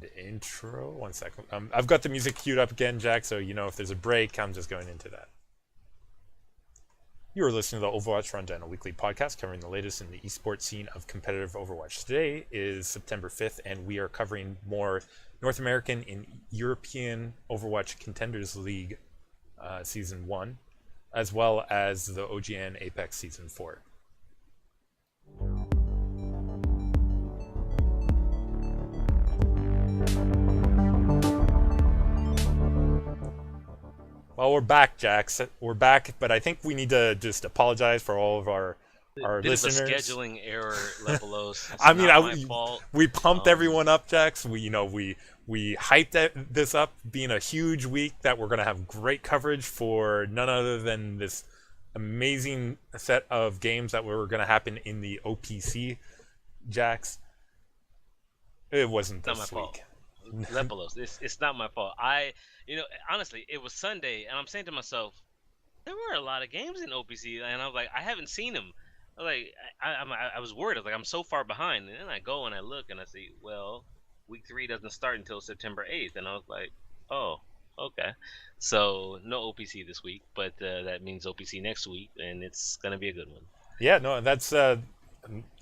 And intro. 1 second. I've got the music queued up again, Jack, so if there's a break, I'm just going into that. You are listening to the Overwatch Rundown, a weekly podcast covering the latest in the esports scene of competitive Overwatch. Today is September 5th, and we are covering more North American and European Overwatch Contenders League Season 1, as well as the OGN Apex Season 4. Well, we're back, Jax. We're back, but I think we need to just apologize for all of our listeners. Bit of a scheduling error, Lepelos. I mean, my fault. We pumped everyone up, Jax. We hyped this up, being a huge week that we're gonna have great coverage for none other than this amazing set of games that were gonna happen in the OPC, Jax. It wasn't this week. Lepelos, it's not my fault. Honestly, it was Sunday, and I'm saying to myself, there were a lot of games in OPC, and I was like, I haven't seen them. I was worried. I was like, I'm so far behind. And then I go and I look, and I see, well, week 3 doesn't start until September 8th, and I was like, oh, okay. So no OPC this week, but that means OPC next week, and it's gonna be a good one. Yeah, no, that's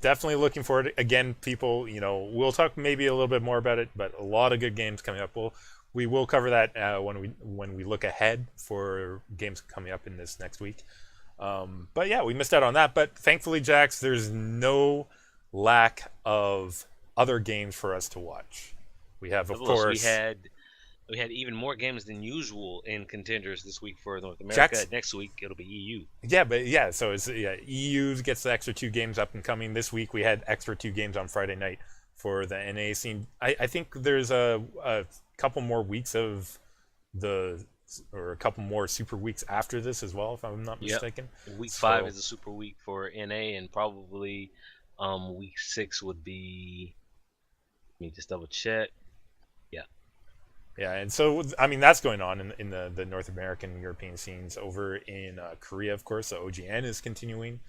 definitely looking forward. Again, people, we'll talk maybe a little bit more about it, but a lot of good games coming up. We will cover that when we look ahead for games coming up in this next week. But yeah, we missed out on that. But thankfully, Jax, there's no lack of other games for us to watch. We have, of course, we had even more games than usual in Contenders this week for North America. Jax, next week it'll be EU. Yeah, so it's EU gets the extra 2 games up and coming this week. We had extra 2 games on Friday night for the NA scene. I think there's a couple more weeks or a couple more super weeks after this as well, if I'm not mistaken. Week 5 is a super week for NA, and probably week 6 would be. Let me just double check. Yeah, and so I mean that's going on in the North American and European scenes. Over in Korea, of course, the OGN is continuing.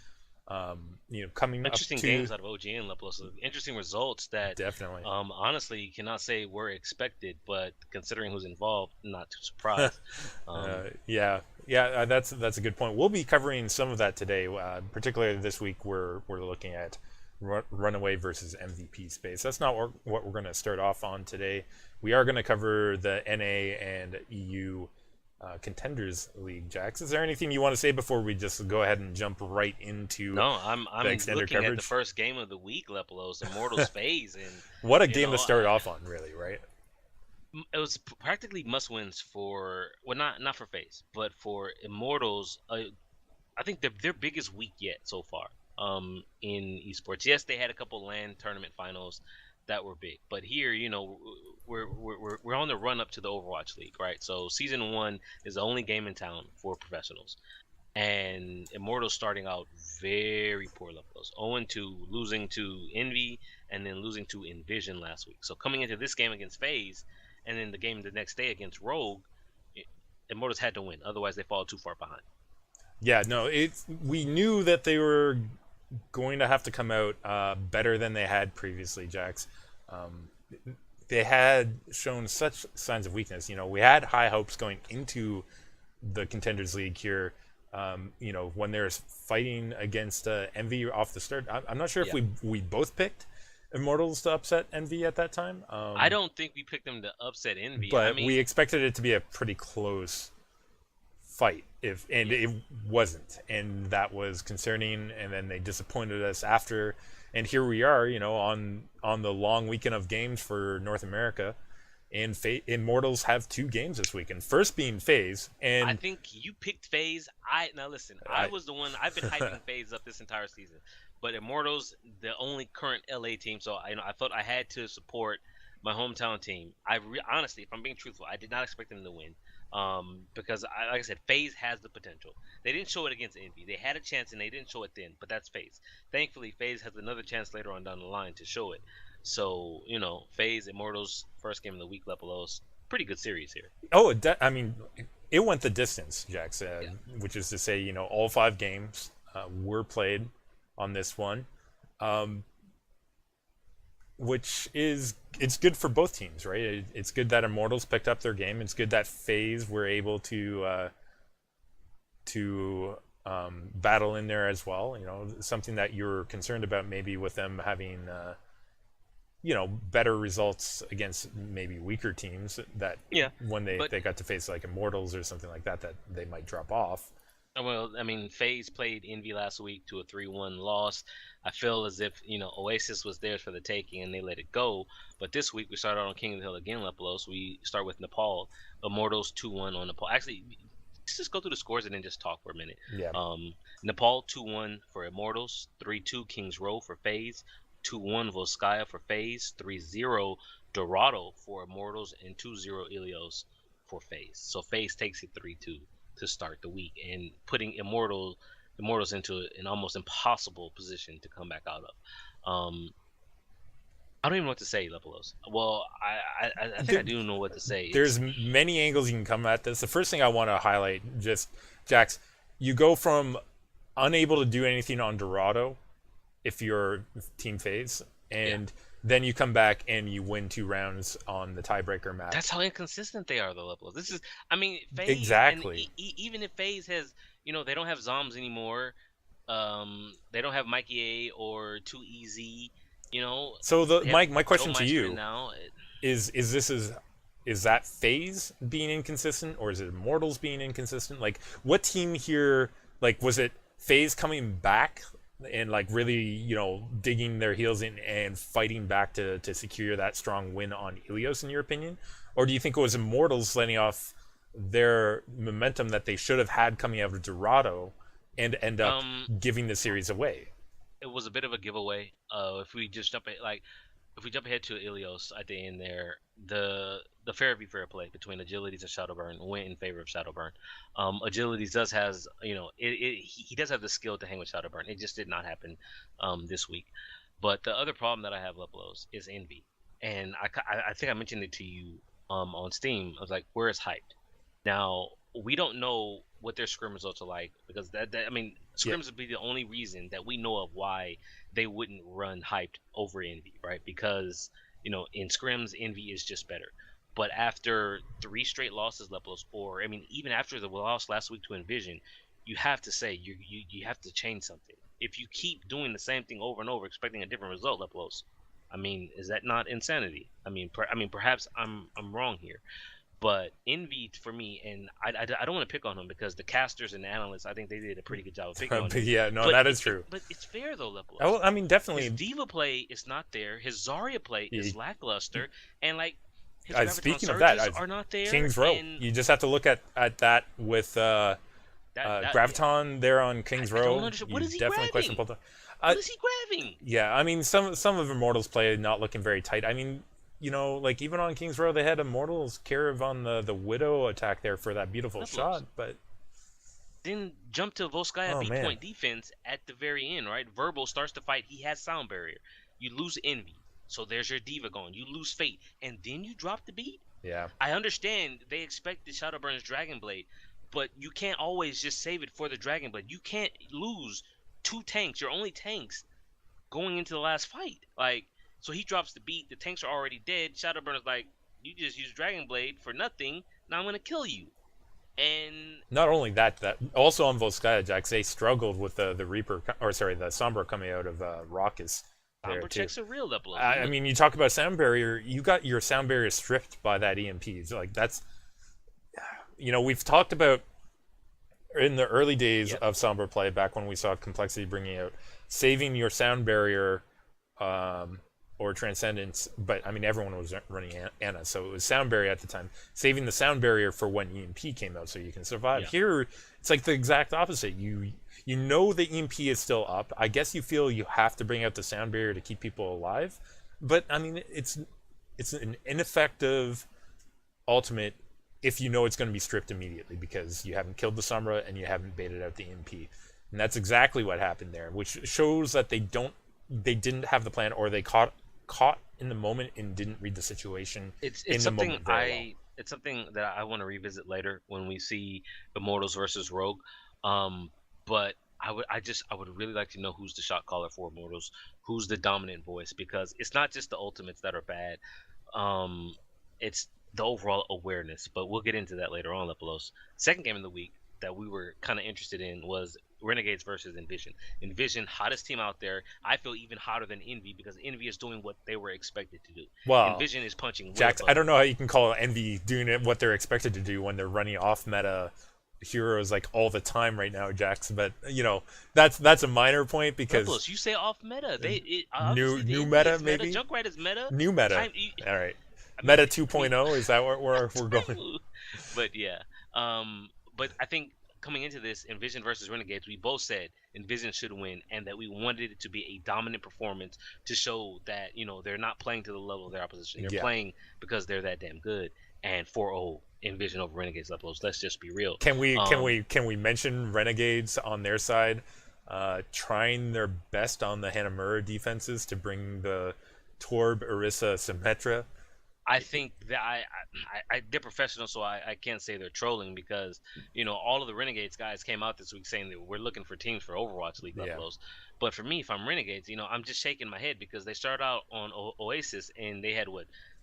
Coming interesting up to games out of OGN, Lepelos. Interesting results that definitely. Honestly, you cannot say were expected, but considering who's involved, not too surprised. That's a good point. We'll be covering some of that today. Particularly this week, we're looking at Runaway versus MVP Space. That's not what we're going to start off on today. We are going to cover the NA and EU Contenders League. Jax, is there anything you want to say before we just go ahead and jump right into I'm the extended looking coverage? At the first game of the week, Lepelos, Immortals phase, and what a game to start off on, really, right? It was practically must-wins for not for phase, but for Immortals. I think their biggest week yet so far in esports. Yes, they had a couple LAN tournament finals that were big, but here, we're on the run up to the Overwatch League, right? So season 1 is the only game in town for professionals, and Immortals starting out very poor. Levels 0-2, losing to Envy, and then losing to Envision last week. So coming into this game against FaZe, and then the game the next day against Rogue, Immortals had to win, otherwise they fall too far behind. Yeah, no, we knew that they were going to have to come out better than they had previously, Jax. They had shown such signs of weakness. We had high hopes going into the Contenders League here. When they're fighting against Envy off the start. I'm not sure if we both picked Immortals to upset Envy at that time. I don't think we picked them to upset Envy. But we expected it to be a pretty close fight, it wasn't, and that was concerning. And then they disappointed us after, and here we are, on the long weekend of games for North America, and Immortals have 2 games this weekend. First being FaZe, and I think you picked FaZe. Now listen, I was the one. I've been hyping FaZe up this entire season, but Immortals, the only current LA team, so I thought I had to support my hometown team. Honestly, if I'm being truthful, I did not expect them to win. Because like I said, FaZe has the potential. They didn't show it against Envy. They had a chance and they didn't show it then, but that's FaZe. Thankfully, FaZe has another chance later on down the line to show it. So, FaZe, Immortals, first game of the week, Lepelos, pretty good series here. Oh, it went the distance, Jax, which is to say, all 5 games were played on this one. which is it's good for both teams, right? It's good that Immortals picked up their game. It's good that FaZe were able to battle in there as well. You know, something that you're concerned about maybe with them having better results against maybe weaker teams that Yeah, when but they got to face like Immortals or something like that they might drop off. well, I mean, FaZe played Envy last week to a 3-1 loss. I feel as if, Oasis was theirs for the taking and they let it go. But this week we started out on King of the Hill again, Lepelos. We start with Nepal. Immortals 2-1 on Nepal. Actually, let's just go through the scores and then just talk for a minute. Yeah. Nepal 2-1 for Immortals, 3-2 Kings Row for FaZe, 2-1 Volskaya for FaZe, 3-0 Dorado for Immortals, and 2-0 Ilios for FaZe. So FaZe takes it 3-2 to start the week and putting Immortals into an almost impossible position to come back out of. I don't even know what to say, Lepelos. Well, I think I do know what to say. There's many angles you can come at this. The first thing I want to highlight, just Jax, you go from unable to do anything on Dorado if you're Team FaZe, and then you come back and you win 2 rounds on the tiebreaker match. That's how inconsistent they are, the Lepelos. This is, I mean, FaZe, exactly. Even if FaZe has, they don't have Zoms anymore. They don't have Mikey A or Too Easy. So my question to you now. is that FaZe being inconsistent, or is it Immortals being inconsistent? Like, what team here, like, was it FaZe coming back and like really, digging their heels in and fighting back to secure that strong win on Ilios, in your opinion? Or do you think it was Immortals letting off their momentum that they should have had coming out of Dorado and end up giving the series away? It was a bit of a giveaway. If we jump ahead to Ilios at the end there, the fair v fair play between Agilities and Shadowburn went in favor of Shadowburn. Agilities he does have the skill to hang with Shadowburn. It just did not happen this week. But the other problem that I have, Lepelos, is Envy, and I think I mentioned it to you on Steam. I was like, where is Hyped? Now we don't know what their scrim results are like, because scrims would be the only reason that we know of why they wouldn't run Hyped over Envy, right? Because in scrims Envy is just better. But after 3 straight losses, Lepelos, or even after the loss last week to Envision, you have to say you have to change something. If you keep doing the same thing over and over, expecting a different result, Lepelos, is that not insanity? Perhaps I'm wrong here. But Envy, for me, and I don't want to pick on him because the casters and the analysts, I think they did a pretty good job of picking on him. Yeah, no, that is true. But it's fair, though, Lepelos. Oh, definitely. His Diva play is not there. His Zarya play is lackluster. And, his speaking of surges that, are not there. Kings Row. You just have to look at that with Graviton there on Kings Row. I don't understand. What is he grabbing? What is he grabbing? Yeah, some of Immortals play not looking very tight. Even on Kings Row, they had Immortals Karev on the Widow attack there for that beautiful shot, but then jump to Volskaya point defense at the very end, right? Verbal starts to fight. He has sound barrier. You lose Envy, so there's your Diva gone. You lose Fate, and then you drop the beat. Yeah, I understand they expect the Shadowburn's Dragon Blade, but you can't always just save it for the Dragon Blade. You can't lose 2 tanks, your only tanks, going into the last fight. So he drops the beat. The tanks are already dead. Shadowburn is like, you just used Dragon Blade for nothing. Now I'm going to kill you. And not only that also on Volskaya, Jax, they struggled with the Reaper, the Sombra coming out of Raucus. Sombra checks are real, Lepelos. You talk about sound barrier. You got your sound barrier stripped by that EMP. That's, we've talked about in the early days of Sombra play, back when we saw Complexity bringing out saving your sound barrier. Or Transcendence, but everyone was running Ana, so it was sound barrier at the time. Saving the sound barrier for when EMP came out, so you can survive. Yeah. Here, it's like the exact opposite. You the EMP is still up. I guess you feel you have to bring out the sound barrier to keep people alive, but it's an ineffective ultimate if you know it's going to be stripped immediately because you haven't killed the Sombra and you haven't baited out the EMP, and that's exactly what happened there, which shows that they didn't have the plan, or they caught in the moment and didn't read the situation. It's something that I want to revisit later when we see Immortals versus Rogue. But I would really like to know who's the shot caller for Immortals, who's the dominant voice, because it's not just the ultimates that are bad. It's the overall awareness, but we'll get into that later on, Lepelos. Second game of the week that we were kind of interested in was Renegades versus Envision. Envision, hottest team out there. I feel even hotter than Envy because Envy is doing what they were expected to do. Well, Envision is punching. Jax, I don't know how you can call Envy doing it what they're expected to do when they're running off meta heroes like all the time right now, Jax. But that's a minor point because Lepelos, you say off meta. new meta maybe. Junkrat is meta. New meta. All right. Meta 2.0, is that where we're going? But yeah. But I think coming into this, Envision versus Renegades, we both said Envision should win and that we wanted it to be a dominant performance to show that, they're not playing to the level of their opposition. They're playing because they're that damn good. And 4-0 Envision over Renegades levels. Let's just be real. Can we mention Renegades on their side trying their best on the Hanamura defenses to bring the Torb, Orisa, Symmetra? I think that they're professional, so I can't say they're trolling because all of the Renegades guys came out this week saying that we're looking for teams for Overwatch League levels. But for me, if I'm Renegades, I'm just shaking my head because they started out on Oasis and they had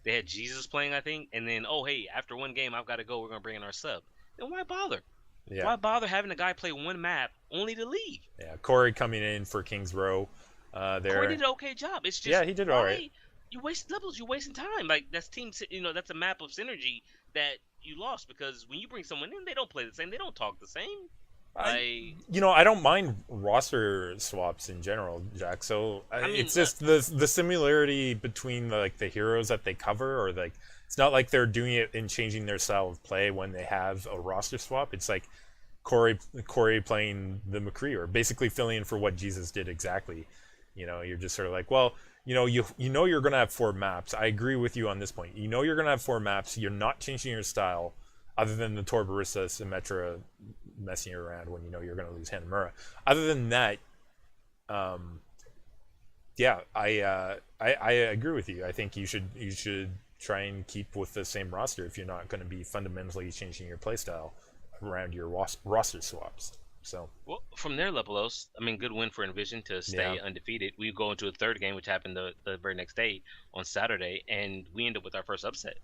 They had Jesus playing, I think, and then hey, after one game I've got to go. We're gonna bring in our sub. Then why bother? Yeah. Why bother having a guy play one map only to leave? Yeah, Corey coming in for Kings Row. Corey did an okay job. It's just he did all right. You waste levels. You're wasting time. Like that's team. That's a map of synergy that you lost because when you bring someone in, they don't play the same. They don't talk the same. I don't mind roster swaps in general, Jack. So it's just the similarity between the heroes that they cover, or it's not like they're doing it and changing their style of play when they have a roster swap. It's like Corey playing the McCree, or basically filling in for what Jesus did exactly. You're just sort of like, well, you're gonna have 4 maps. I agree with you on this point. You're gonna have 4 maps. You're not changing your style, other than the Torb, Orisa, Symmetra messing around when you're going to lose Hanamura. Other than that, I agree with you. I think you should try and keep with the same roster if you're not going to be fundamentally changing your playstyle around your roster swaps. So from their Lepelos, good win for Envision to stay undefeated. We go into a third game, which happened the very next day on Saturday, and we end up with our first upset.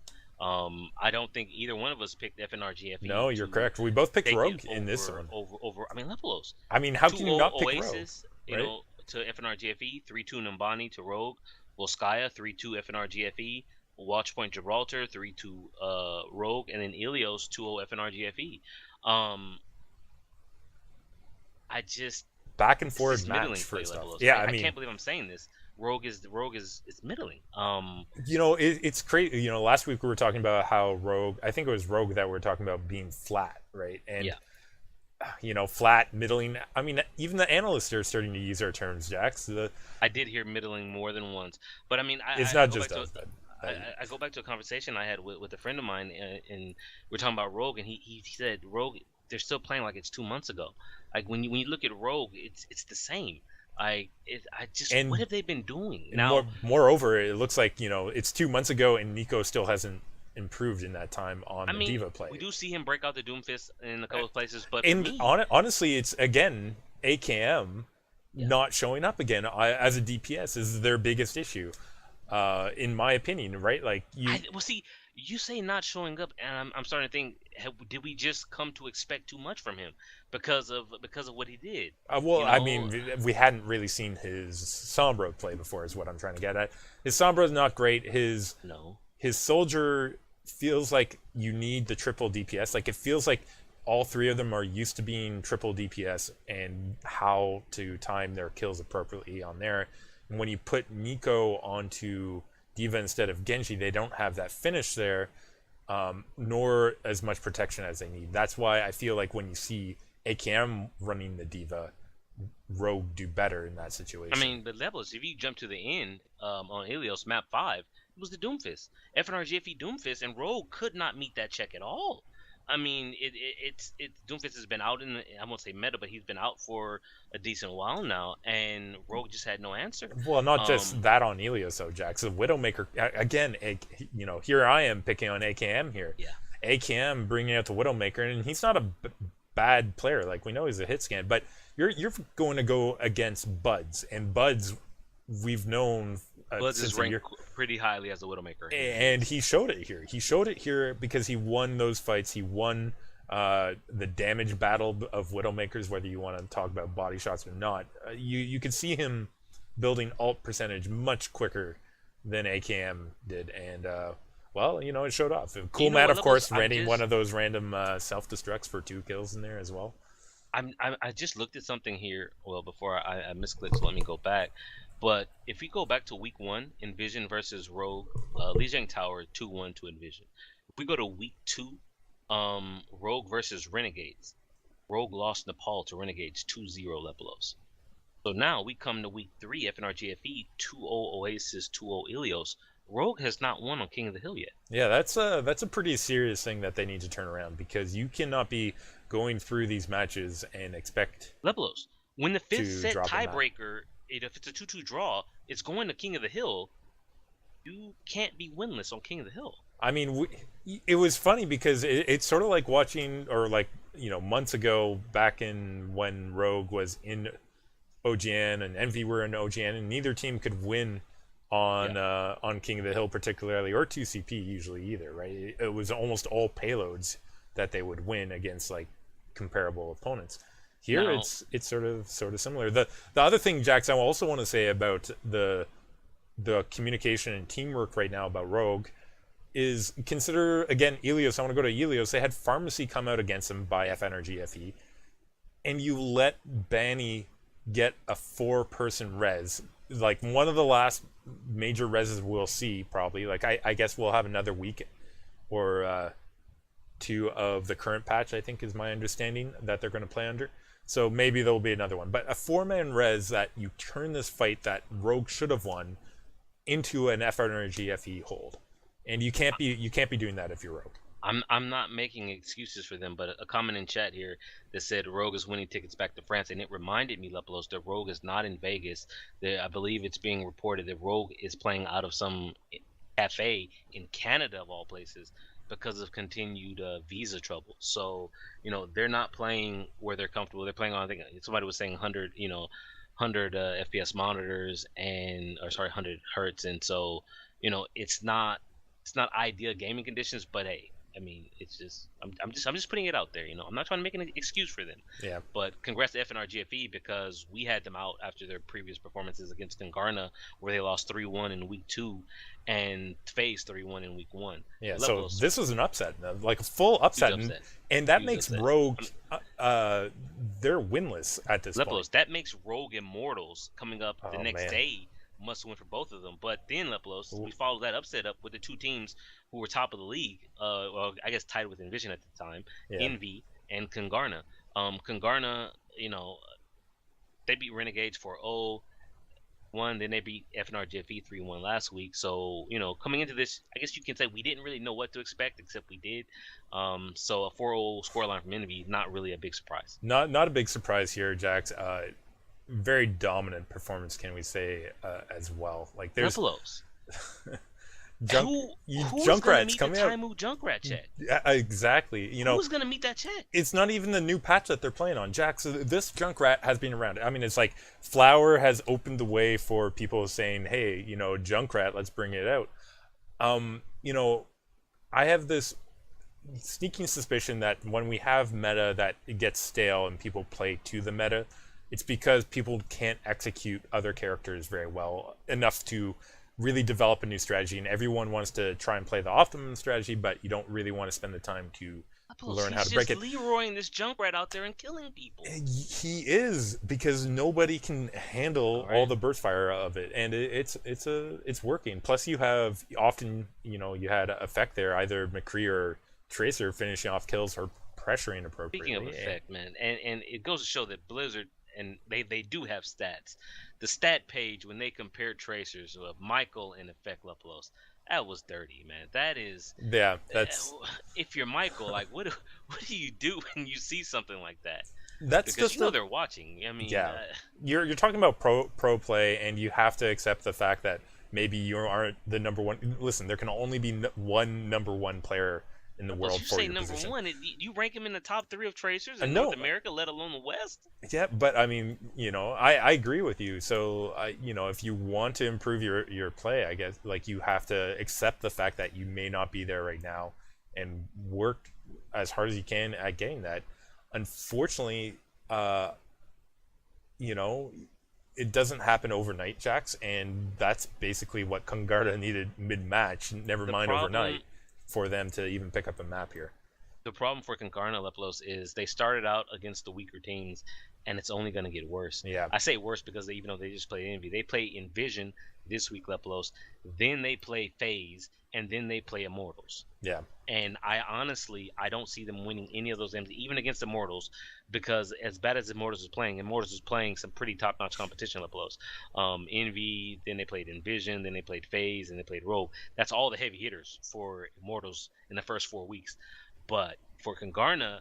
I don't think either one of us picked FNRGFE. No, you're correct. We both picked Rogue in this one. Lepelos. How can you not pick Oasis, Rogue? To FNRGFE, 3-2 Numbani to Rogue, Volskaya, 3-2 FNRGFE, Watchpoint Gibraltar, 3-2 Rogue, and then Ilios, 2-0 FNRGFE. Back and forth match for stuff. Yeah, I can't believe I'm saying this. Rogue is middling. It's crazy. Last week we were talking about how Rogue. I think it was Rogue that we were talking about being flat, right? And flat, middling. Even the analysts are starting to use our terms, Jax. I did hear middling more than once, but it's not just us. I go back to a conversation I had with a friend of mine, and we're talking about Rogue, and he said Rogue, they're still playing like it's 2 months ago. Like when you look at Rogue, it's the same. What have they been doing now? Moreover, it looks like it's 2 months ago, and Nico still hasn't improved in that time on the Diva play. We do see him break out the Doomfist in a couple of places, but honestly, it's again AKM not showing up again as a DPS is their biggest issue, in my opinion. Right? You say not showing up, and I'm starting to think: did we just come to expect too much from him because of what he did? We hadn't really seen his Sombra play before, is what I'm trying to get at. His Sombra is not great. His Soldier feels like you need the triple DPS. Like it feels like all 3 of them are used to being triple DPS and how to time their kills appropriately on there. And when you put Nico onto Diva instead of Genji, they don't have that finish there, nor as much protection as they need. That's why I feel like when you see AKM running the Diva, Rogue do better in that situation. The levels, if you jump to the end on Ilios map 5, it was the Doomfist. FNRGFE Doomfist, and Rogue could not meet that check at all. Doomfist has been out I won't say meta, but he's been out for a decent while now, and Rogue just had no answer. Well, not just that on Ilios, though, Jack. So Widowmaker, again, here I am picking on AKM here. Yeah. AKM bringing out the Widowmaker, and he's not a bad player. Like, we know he's a hit scan, but you're going to go against Buds, and Buds we've known Buds is ranked pretty highly as a Widowmaker, and he showed it here. He showed it here because he won those fights. He won the damage battle of Widowmakers, whether you want to talk about body shots or not. You could see him building ult percentage much quicker than AKM did, and well, you know, it showed off. Cool Matt, of course, raiding one of those random self-destructs for 2 kills in there as well. I just looked at something here. Well, before I misclicked, so let me go back. But if we go back to week 1, Envision versus Rogue, Lijiang Tower 2-1 to Envision. If we go to week 2, Rogue versus Renegades, Rogue lost Nepal to Renegades 2-0 Lepelos. So now we come to week 3, FNRGFE 2-0 Oasis, 2-0 Ilios. Rogue has not won on King of the Hill yet. Yeah, that's a pretty serious thing that they need to turn around, because you cannot be going through these matches and expect Lepelos. When the 5th set tiebreaker, if it's a 2-2 draw, it's going to King of the Hill. You can't be winless on King of the Hill. I mean, it was funny because it's sort of like watching, or like, you know, months ago back in when Rogue was in OGN and Envy were in OGN, and neither team could win on King of the Hill particularly, or 2CP usually either, right? It was almost all payloads that they would win against like comparable opponents. Here it's sort of similar. The other thing, Jax, I also want to say about the communication and teamwork right now about Rogue is, consider again Ilios. I want to go to Ilios. They had Pharmacy come out against them by FNRGFE, and you let Banny get a 4-person res, like one of the last major reses we'll see probably. Like I guess we'll have another week or 2 of the current patch, I think is my understanding, that they're going to play under. So maybe there'll be another one. But a 4-man res that you turn this fight that Rogue should have won into an FNRGFE hold. And you can't be doing that if you're Rogue. I'm not making excuses for them, but a comment in chat here that said Rogue is winning tickets back to France, and it reminded me, Lepelos, that Rogue is not in Vegas. I believe it's being reported that Rogue is playing out of some cafe in Canada, of all places, because of continued visa trouble. So, you know, they're not playing where they're comfortable. They're playing on, I think somebody was saying 100 FPS monitors, 100 hertz, and so, you know, it's not ideal gaming conditions, but hey, I mean, it's just I'm just putting it out there, you know. I'm not trying to make an excuse for them. Yeah. But congrats to FNRGFE, because we had them out after their previous performances against Congarna, where they lost 3-1 in week 2 and FaZe 3-1 in week 1. Yeah. So this was an upset, like a full upset, and that makes Rogue they're winless at this point. That makes Rogue Immortals coming up the next day must win for both of them. But then, Lepelos, we followed that upset up with the 2 teams who were top of the league, well, I guess tied with Envision at the time, Envy and Congarna. Congarna, you know, they beat Renegades 4-0, then they beat FNRGFE 3-1 last week. So, you know, coming into this, I guess you can say we didn't really know what to expect, except we did. So a 4-0 scoreline from Envy, not really a big surprise. Not a big surprise here, Jax. Very dominant performance, can we say, as well. Like, there's Lepelos. Junkrat's coming out. Who's Junkrat check? Yeah, exactly. You know, who's gonna meet that check? It's not even the new patch that they're playing on, Jack. So this Junkrat has been around. I mean, it's like Flower has opened the way for people saying, "Hey, you know, Junkrat, let's bring it out." You know, I have this sneaking suspicion that when we have meta that it gets stale and people play to the meta, it's because people can't execute other characters very well enough to really develop a new strategy, and everyone wants to try and play the optimum strategy, but you don't really want to spend the time to learn how to break it. He's just Leroying this Junkrat out there and killing people. He is, because nobody can handle all the burst fire of it, and it's working. Plus, you have often, you know, you had effect there, either McCree or Tracer finishing off kills or pressuring appropriately. Speaking of effect, man, and it goes to show that Blizzard, and they do have stats. The stat page, when they compared Tracers of Michael and Effect Lepelos, that was dirty, man. That is... Yeah, that's... If you're Michael, like, what do you do when you see something like that? That's because just you know they're watching. I mean... Yeah. You're talking about pro play, and you have to accept the fact that maybe you aren't the number one... Listen, there can only be one number one player in the Plus, world you for say your number position. one. You rank him in the top 3 of tracers in No, North America, let alone the West. yeah, but I mean, I agree with you. So, if you want to improve your play, I guess like you have to accept the fact that you may not be there right now, and work as hard as you can at getting that. Unfortunately, it doesn't happen overnight, Jax, and that's basically what Kungarda needed mid-match. Never mind overnight, for them to even pick up a map here. The problem for Concarna Leplos is they started out against the weaker teams, and it's only going to get worse. Yeah. I say worse because even though they just played Envy, they play Envision this week, Leplos. Then they play FaZe, and then they play Immortals. Yeah. And I don't see them winning any of those games, even against Immortals, because as bad as Immortals is playing some pretty top-notch competition, Leplos. Envy, then they played Envision, then they played FaZe, and they played Rogue. That's all the heavy hitters for Immortals in the first 4 weeks. But for Congarna,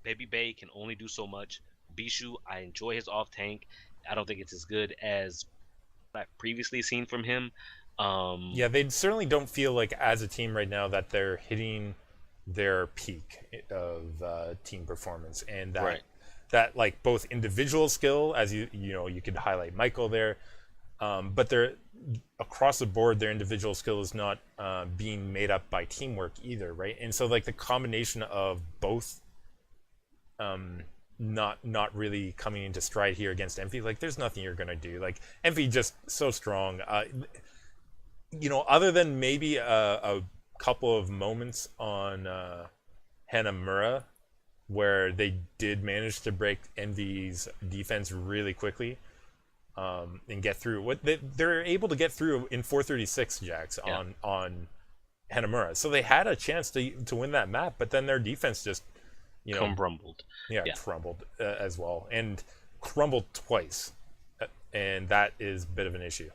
Baby Bay can only do so much. Bishu, I enjoy his off tank. I don't think it's as good as I've previously seen from him. Yeah, they certainly don't feel like as a team right now that they're hitting their peak of team performance, and that like both individual skill, as you could highlight Michael there, but they're across the board, their individual skill is not being made up by teamwork either, right? And so like the combination of both not really coming into stride here against Envy, like there's nothing you're gonna do. Like Envy just so strong. Other than maybe a couple of moments on Hanamura, where they did manage to break Envy's defense really quickly, and get through. They're able to get through in 436 Jax on Hanamura. So they had a chance to win that map, but then their defense just crumbled. Crumbled as well, and crumbled twice, and that is a bit of an issue.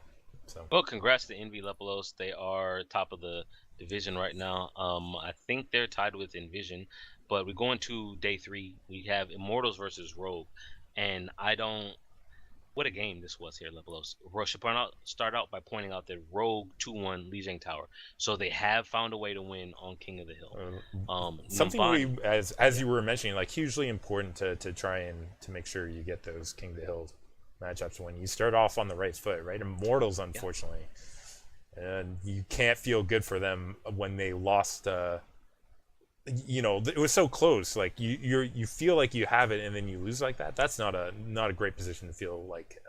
So. Well, congrats to Envy Lepelos. They are top of the division right now. I think they're tied with Envision, but we're going to day 3. We have Immortals versus Rogue, and what a game this was here, Lepelos. Rogue should start out by pointing out that Rogue 2-1 Lijiang Tower, so they have found a way to win on King of the Hill. Something as you were mentioning, like hugely important to try and to make sure you get those King of the Hill matchups when you start off on the right foot, right? Immortals, unfortunately, and you can't feel good for them when they lost. It was so close. Like you feel like you have it, and then you lose like that. That's not a great position to feel like.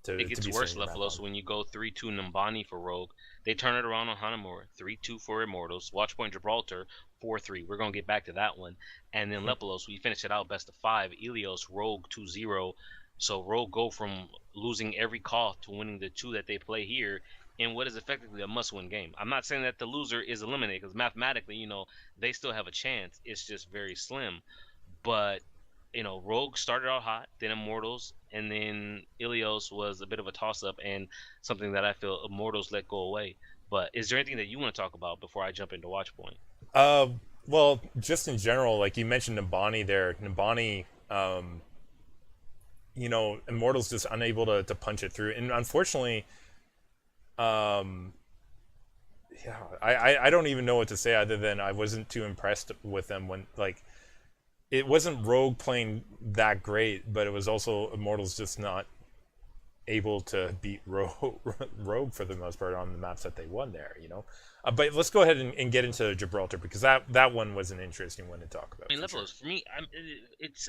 It gets worse, Lepelos, when you go 3-2 Numbani for Rogue. They turn it around on Hanamura, 3-2 for Immortals. Watchpoint Gibraltar, 4-3. We're gonna get back to that one, and then Lepelos, we finish it out best of 5. Ilios, Rogue 2-0. So Rogue go from losing every call to winning the 2 that they play here in what is effectively a must-win game. I'm not saying that the loser is eliminated, because mathematically, they still have a chance. It's just very slim. But, Rogue started out hot, then Immortals, and then Ilios was a bit of a toss-up and something that I feel Immortals let go away. But is there anything that you want to talk about before I jump into Watchpoint? Well, just in general, like you mentioned Numbani there. Numbani, Immortals just unable to punch it through, and unfortunately, I don't even know what to say other than I wasn't too impressed with them when it wasn't Rogue playing that great, but it was also Immortals just not able to beat Rogue for the most part on the maps that they won there. But let's go ahead and get into Gibraltar, because that one was an interesting one to talk about. I mean, Lepelos, for me, it's.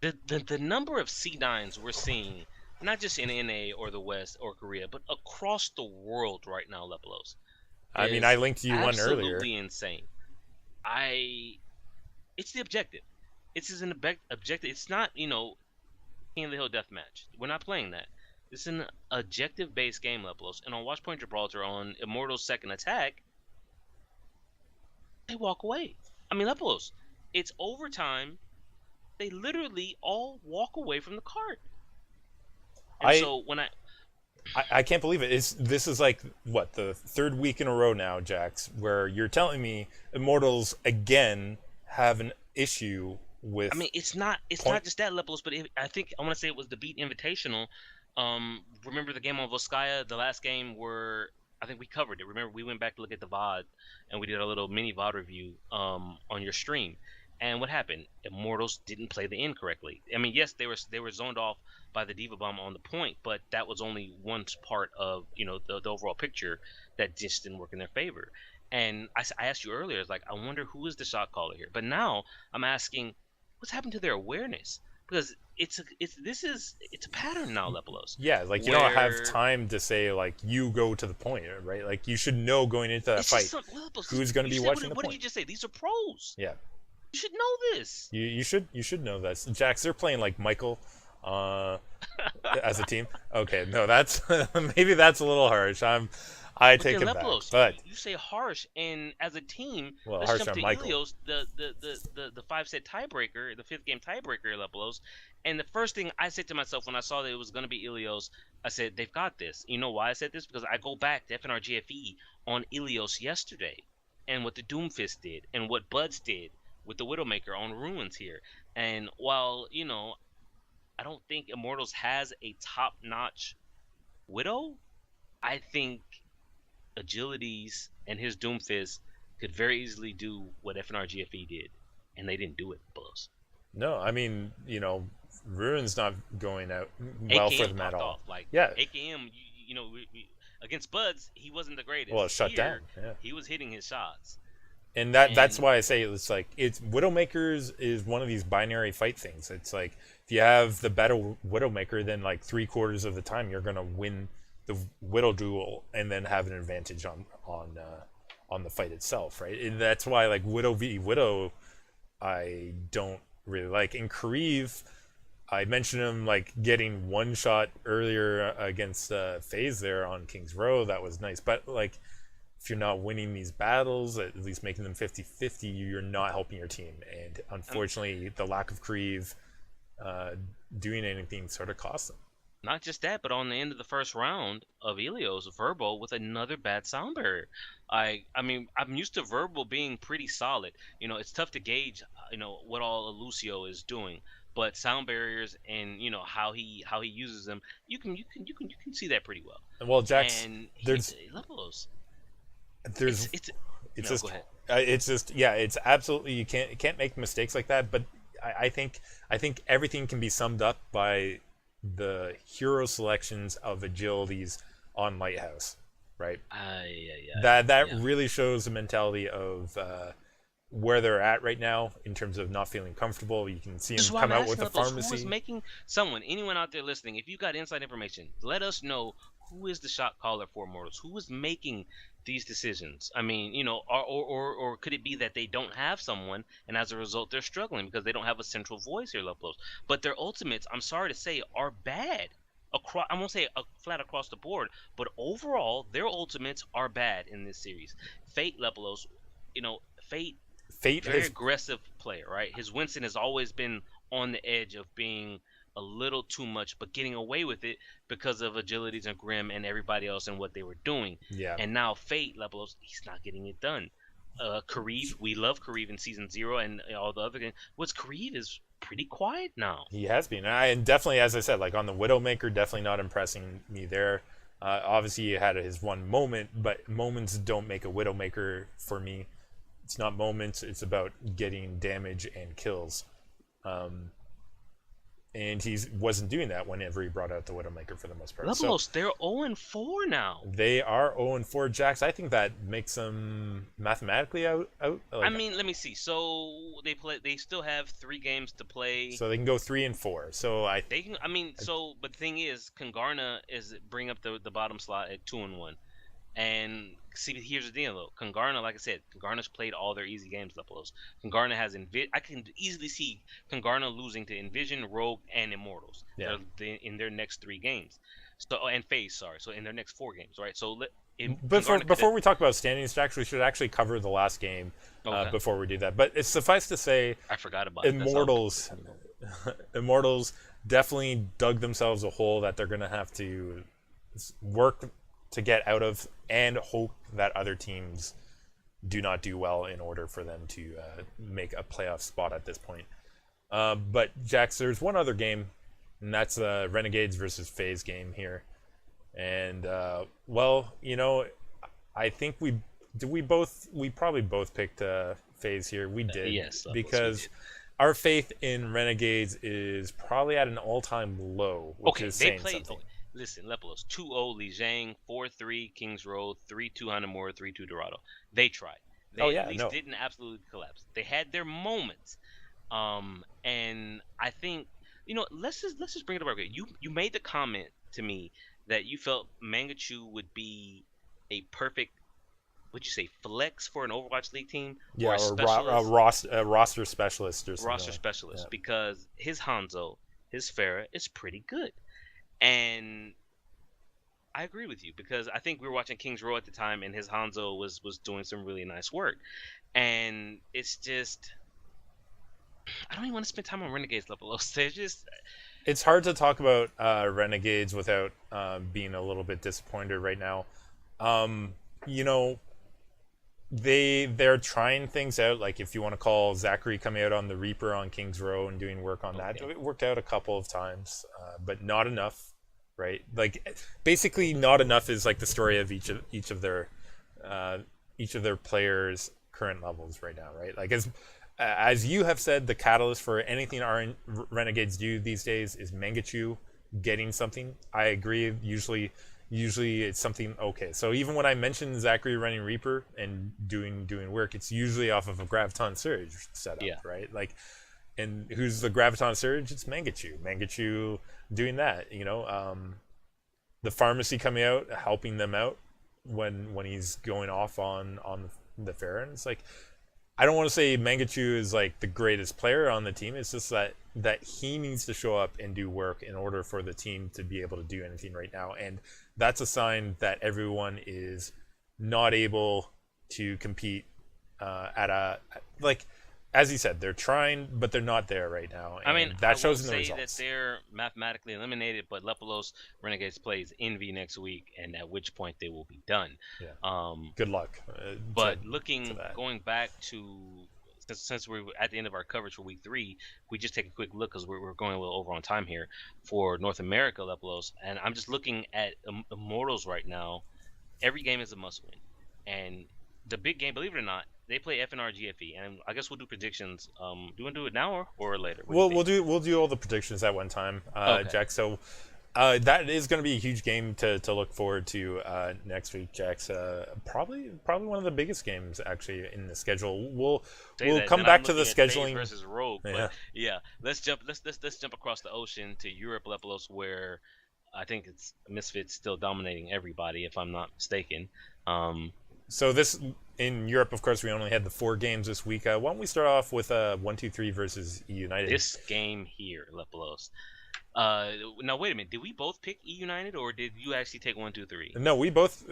The number of C9s we're seeing, not just in NA or the West or Korea, but across the world right now, Lepelos. I mean, I linked you one earlier. Absolutely insane. It's the objective. It's an objective. It's not, King of the Hill deathmatch. We're not playing that. It's an objective-based game, Lepelos. And on Watchpoint Gibraltar, on Immortal's second attack, they walk away. I mean, Lepelos, it's overtime. They literally all walk away from the cart. And so when I can't believe it. This is like what, the 3rd week in a row now, Jax, where you're telling me Immortals again have an issue with. I mean, it's not just that, Lepelos, but I want to say it was the Beat Invitational. Remember the game on Volskaya, the last game where I think we covered it. Remember, we went back to look at the VOD, and we did a little mini VOD review on your stream. And what happened? Immortals didn't play the end correctly. I mean, yes, they were zoned off by the Diva Bomb on the point, but that was only one part of the overall picture that just didn't work in their favor. And I asked you earlier, it's like, I wonder who is the shot caller here. But now I'm asking, what's happened to their awareness? Because it's a pattern now, Lepelos. Yeah, like you don't have time to say like you go to the point, right? Like you should know going into that fight who's going to be watching the point. What did you just say? These are pros. Yeah, you should know this. You should know this. Jax, they're playing like Michael as a team. Okay, no, that's maybe that's a little harsh. I take it back. But you say harsh, and as a team, well, let's harsh jump on to Michael. Ilios, the 5-set tiebreaker, the 5th game tiebreaker, Lepelos. And the first thing I said to myself when I saw that it was going to be Ilios, I said, they've got this. You know why I said this? Because I go back to FNRGFE on Ilios yesterday, and what the Doomfist did, and what Buds did with the Widowmaker on Ruins here. And while, I don't think Immortals has a top-notch Widow, I think Agilities and his Doomfist could very easily do what FNRGFE did, and they didn't do it, Bulls. No, I mean, Ruin's not going out well AKM for them at all. Off. Like, yeah, AKM, against Buds, he wasn't the greatest. Well, shut down. Yeah. He was hitting his shots. And that's why I say it's like Widowmakers is one of these binary fight things. It's like if you have the better Widowmaker, then like 3/4 of the time you're gonna win the Widow duel and then have an advantage on the fight itself, right? And that's why like Widow v Widow, I don't really like. In Kareev, I mentioned him like getting one shot earlier against FaZe there on Kings Row. That was nice, but like if you're not winning these battles, at least making them 50-50, you're not helping your team. And unfortunately, the lack of Kareev doing anything sort of cost them. Not just that, but on the end of the first round of Ilios, Verbal with another bad sound barrier. I mean, I'm used to Verbal being pretty solid. It's tough to gauge, what all Lucio is doing, but sound barriers and how he uses them, you can see that pretty well. Well, Jax, and it's absolutely you can't make mistakes like that. But I think everything can be summed up by the hero selections of Agilities on Lighthouse, right? That really shows the mentality of where they're at right now in terms of not feeling comfortable. You can see them come out with a pharmacy. Who is making anyone out there listening, if you got inside information, let us know who is the shot caller for Immortals. Who is making these decisions? I mean, or could it be that they don't have someone, and as a result, they're struggling because they don't have a central voice here, Lepelos? But their ultimates, I'm sorry to say, are bad. I won't say flat across the board, but overall, their ultimates are bad in this series. Fate, Lepelos, Fate very aggressive player, right? His Winston has always been on the edge of being a little too much, but getting away with it because of Agilities and Grim and everybody else and what they were doing. Yeah. And now Fate, Lepelos, he's not getting it done. Kareev, we love Kareev in Season 0 and all the other games. Kareev is pretty quiet now. He has been. And definitely, as I said, like on the Widowmaker, definitely not impressing me there. Obviously, he had his one moment, but moments don't make a Widowmaker for me. It's not moments, it's about getting damage and kills. And he wasn't doing that whenever he brought out the Widowmaker for the most part. Lepelos, they're 0-4 now. They are 0-4, Jax. I think that makes them mathematically out. Like, I mean, let me see. So they still have 3 games to play. So they can go 3-4. So they can. I mean, but the thing is, Congarna is bring up the bottom slot at 2-1. And see, here's the deal, though. Congarna, like I said, Congarna's played all their easy games, Lepelos. Congarna has I can easily see Congarna losing to Envision, Rogue, and Immortals in their next 3 games. So and FaZe, sorry. So in their next 4 games, right? So before we talk about standings, Jax, we should actually cover the last game before we do that. But it's suffice to say, I forgot about Immortals. Immortals definitely dug themselves a hole that they're going to have to work to get out of, and hope that other teams do not do well in order for them to make a playoff spot at this point. But Jax, there's one other game, and that's the Renegades versus FaZe game here. And I think we probably both picked FaZe here. We did, Yes, because our faith in Renegades is probably at an all-time low, which is they saying played. something. Listen, Lepelos 2-0 Li Jiang, 4-3 Kings Road, 3-2 Hanamura, 3-2 Dorado. They tried. Oh They yeah, at least no, didn't absolutely collapse. They had their moments. And I think let's just bring it up. You made the comment to me that you felt Mangachu would be a perfect, would you say, flex for an Overwatch League team, or yeah, a or specialist, roster specialist or something. roster specialist, because his Hanzo, his Pharah is pretty good. And I agree with you, because I think we were watching Kings Row at the time, and his Hanzo was doing some really nice work. And it's just, I don't even want to spend time on Renegades level. They're just, It's hard to talk about Renegades without being a little bit disappointed right now. You know, they're trying things out. Like, if you want to call Zachary coming out on the Reaper on Kings Row and doing work on that, it worked out a couple of times, but not enough, right? Like, basically, not enough is like the story of each of their players' current levels right now, right? Like, as you have said, the catalyst for anything our Renegades do these days is Mangachu getting something. I agree. Usually it's something okay. So even when I mention Zachary running Reaper and doing work, it's usually off of a Graviton Surge setup, right? Like, and who's the Graviton Surge? It's Mangachu. Mangachu doing that. The pharmacy coming out, helping them out when he's going off on the fair, and it's like, I don't want to say Mangachu is like the greatest player on the team. It's just that he needs to show up and do work in order for the team to be able to do anything right now. And that's a sign that everyone is not able to compete as he said, they're trying, but they're not there right now. And I mean, that shows in the say results. that they're mathematically eliminated, but Lepelos Renegades plays Envy next week, and at which point they will be done. Yeah. Good luck. But going back to, since we're at the end of our coverage for week 3, we just take a quick look, because we're going a little over on time here for North America Lepelos, and I'm just looking at Immortals right now. Every game is a must-win, and the big game, believe it or not, they play FNR GFE, and I guess we'll do predictions. Do you want to do it now or later? We'll do all the predictions at one time, okay. Jack. So that is going to be a huge game to look forward to next week, Jack's. Probably one of the biggest games actually in the schedule. We'll come back to the scheduling versus Rogue. But yeah, let's jump across the ocean to Europe, Lepelos, where I think it's Misfits still dominating everybody, if I'm not mistaken. So this, in Europe, of course, we only had the 4 games this week. Why don't we start off with 1-2-3 versus E United? This game here, Lepelos. Now wait a minute. Did we both pick E United, or did you actually take 1-2-3? No, we both.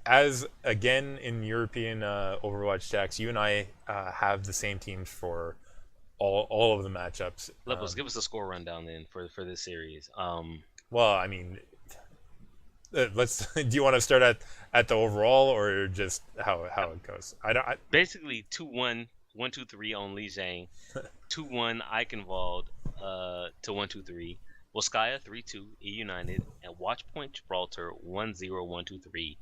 As again in European Overwatch, Jacks, you and I have the same teams for all of the matchups. Lepelos, give us a score rundown then for this series. Well, I mean, let's. Do you want to start at the overall, or just how it goes? Basically 2-1, 1-2-3 on Li Jiang, 2-1 Eichenwald to 1-2-3, Volskaya 3-2 E United, and Watchpoint Gibraltar 1-0 1-2-3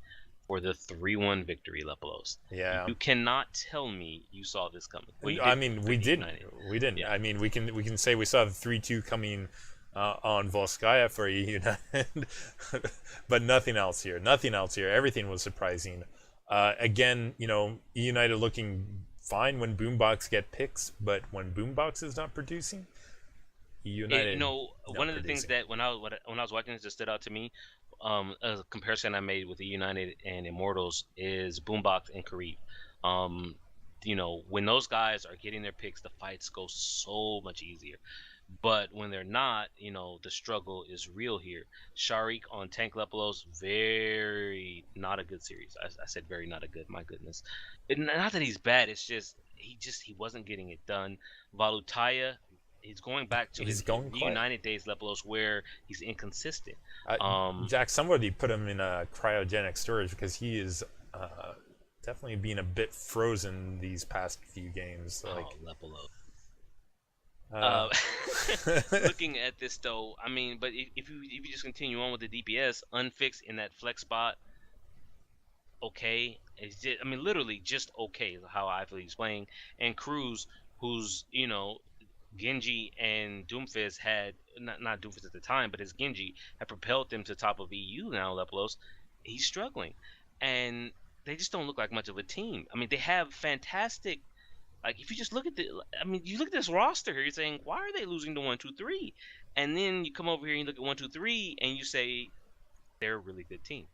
for the 3-1 victory, Lepelos. Yeah. You cannot tell me you saw this coming. Well, I mean, we didn't. We didn't. Yeah. I mean, we can say we saw the 3-2 coming on Volskaya for E United, but nothing else here. Everything was surprising. Again, E United looking fine when Boombox get picks, but when Boombox is not producing, E United. One of the things that when I was watching this, just stood out to me, a comparison I made with E United and Immortals is Boombox and Karib. When those guys are getting their picks, the fights go so much easier. But when they're not, the struggle is real here. Sharik on Tank Lepelos, very not a good series. I said very not a good. My goodness, not that he's bad. It's just he wasn't getting it done. Valutaya, he's going back to his United days, Lepelos, where he's inconsistent. Jack, somebody put him in a cryogenic storage because he is definitely being a bit frozen these past few games. Lepelos. Looking at this though, I mean, but if you just continue on with the DPS unfixed in that flex spot, okay. It's just, I mean, literally just okay. Is how I feel he's playing. And Cruz, who's Genji and Doomfist had not Doomfist at the time, but his Genji had propelled them to top of EU now. Lepelos, he's struggling, and they just don't look like much of a team. I mean, they have fantastic. Like if you just look at you look at this roster here, you're saying why are they losing to 1-2-3, and then you come over here and you look at 1-2-3 and you say they're a really good team.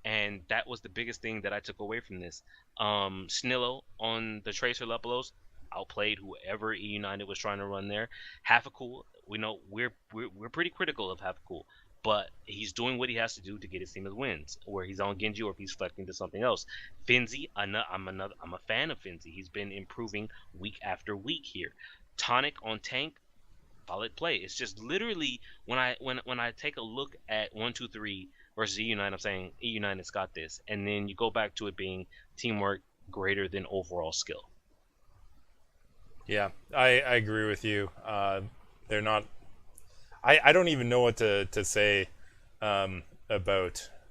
And that was the biggest thing that I took away from this. Snillo on the Tracer Lepelos outplayed whoever E United was trying to run there. Half-a-Cool, we know we're pretty critical of Half-a-Cool, but he's doing what he has to do to get his team his wins, where he's on Genji or if he's flecting to something else. Finzi, I'm a fan of Finzi. He's been improving week after week here. Tonic on tank, solid play. It's just literally when I take a look at 1-2-3 versus E United, I'm saying E United's got this, and then you go back to it being teamwork greater than overall skill. Yeah, I agree with you. They're not. I don't even know what to say about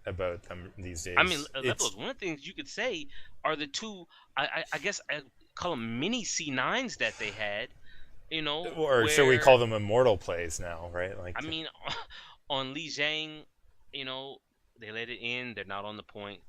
them these days. I mean, Lepelos, one of the things you could say are the two. I guess I call them mini C9s that they had. Or should we call them immortal plays now, right? Like, I mean, on Li Jiang, they let it in. They're not on the point.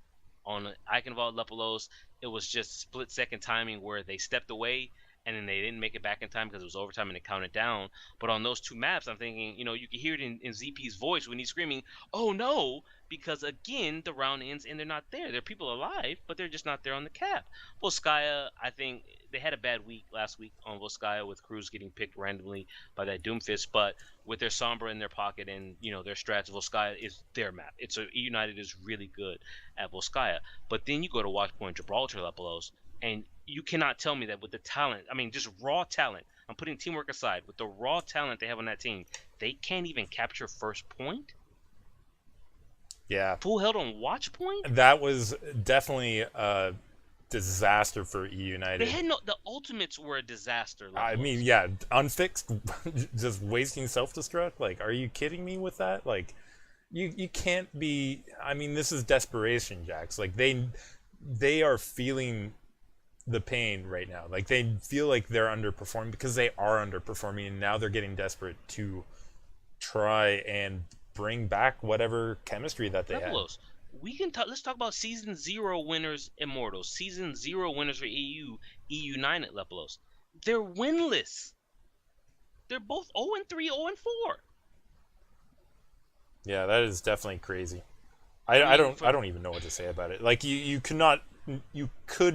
On Eichenwald Lepelos, it was just split-second timing where they stepped away and then they didn't make it back in time because it was overtime and it counted down. But on those two maps, I'm thinking, you can hear it in ZP's voice when he's screaming, "Oh no!" Because again, the round ends and they're not there. There are people alive, but they're just not there on the cap. Volskaya, I think they had a bad week last week on Volskaya with Cruz getting picked randomly by that Doomfist, but with their Sombra in their pocket and their strats, Volskaya is their map. It's United is really good at Volskaya. But then you go to Watchpoint Gibraltar Lepelos, and you cannot tell me that with the talent, I mean, just raw talent, I'm putting teamwork aside, with the raw talent they have on that team, they can't even capture first point? Yeah. Full held on watch point? That was definitely a disaster for E United. They had the ultimates were a disaster. I mean, yeah, unfixed, just wasting self-destruct. Like, are you kidding me with that? Like, you can't be. I mean, this is desperation, Jax. Like they are feeling the pain right now. Like they feel like they're underperforming because they are underperforming, and now they're getting desperate to try and bring back whatever chemistry that they had. We can talk. Let's talk about season 0 winners, Immortals. Season 0 winners for EU United Lepelos. They're winless. They're both 0-3, 0-4. Yeah, that is definitely crazy. I don't even know what to say about it. Like you could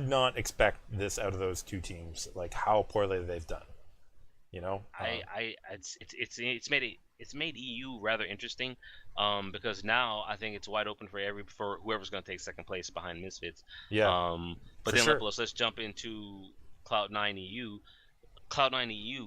not expect this out of those two teams. Like how poorly they've done. It's made EU rather interesting, because now I think it's wide open for whoever's going to take second place behind Misfits. Yeah. But then let's jump into Cloud9 EU. Cloud9 EU,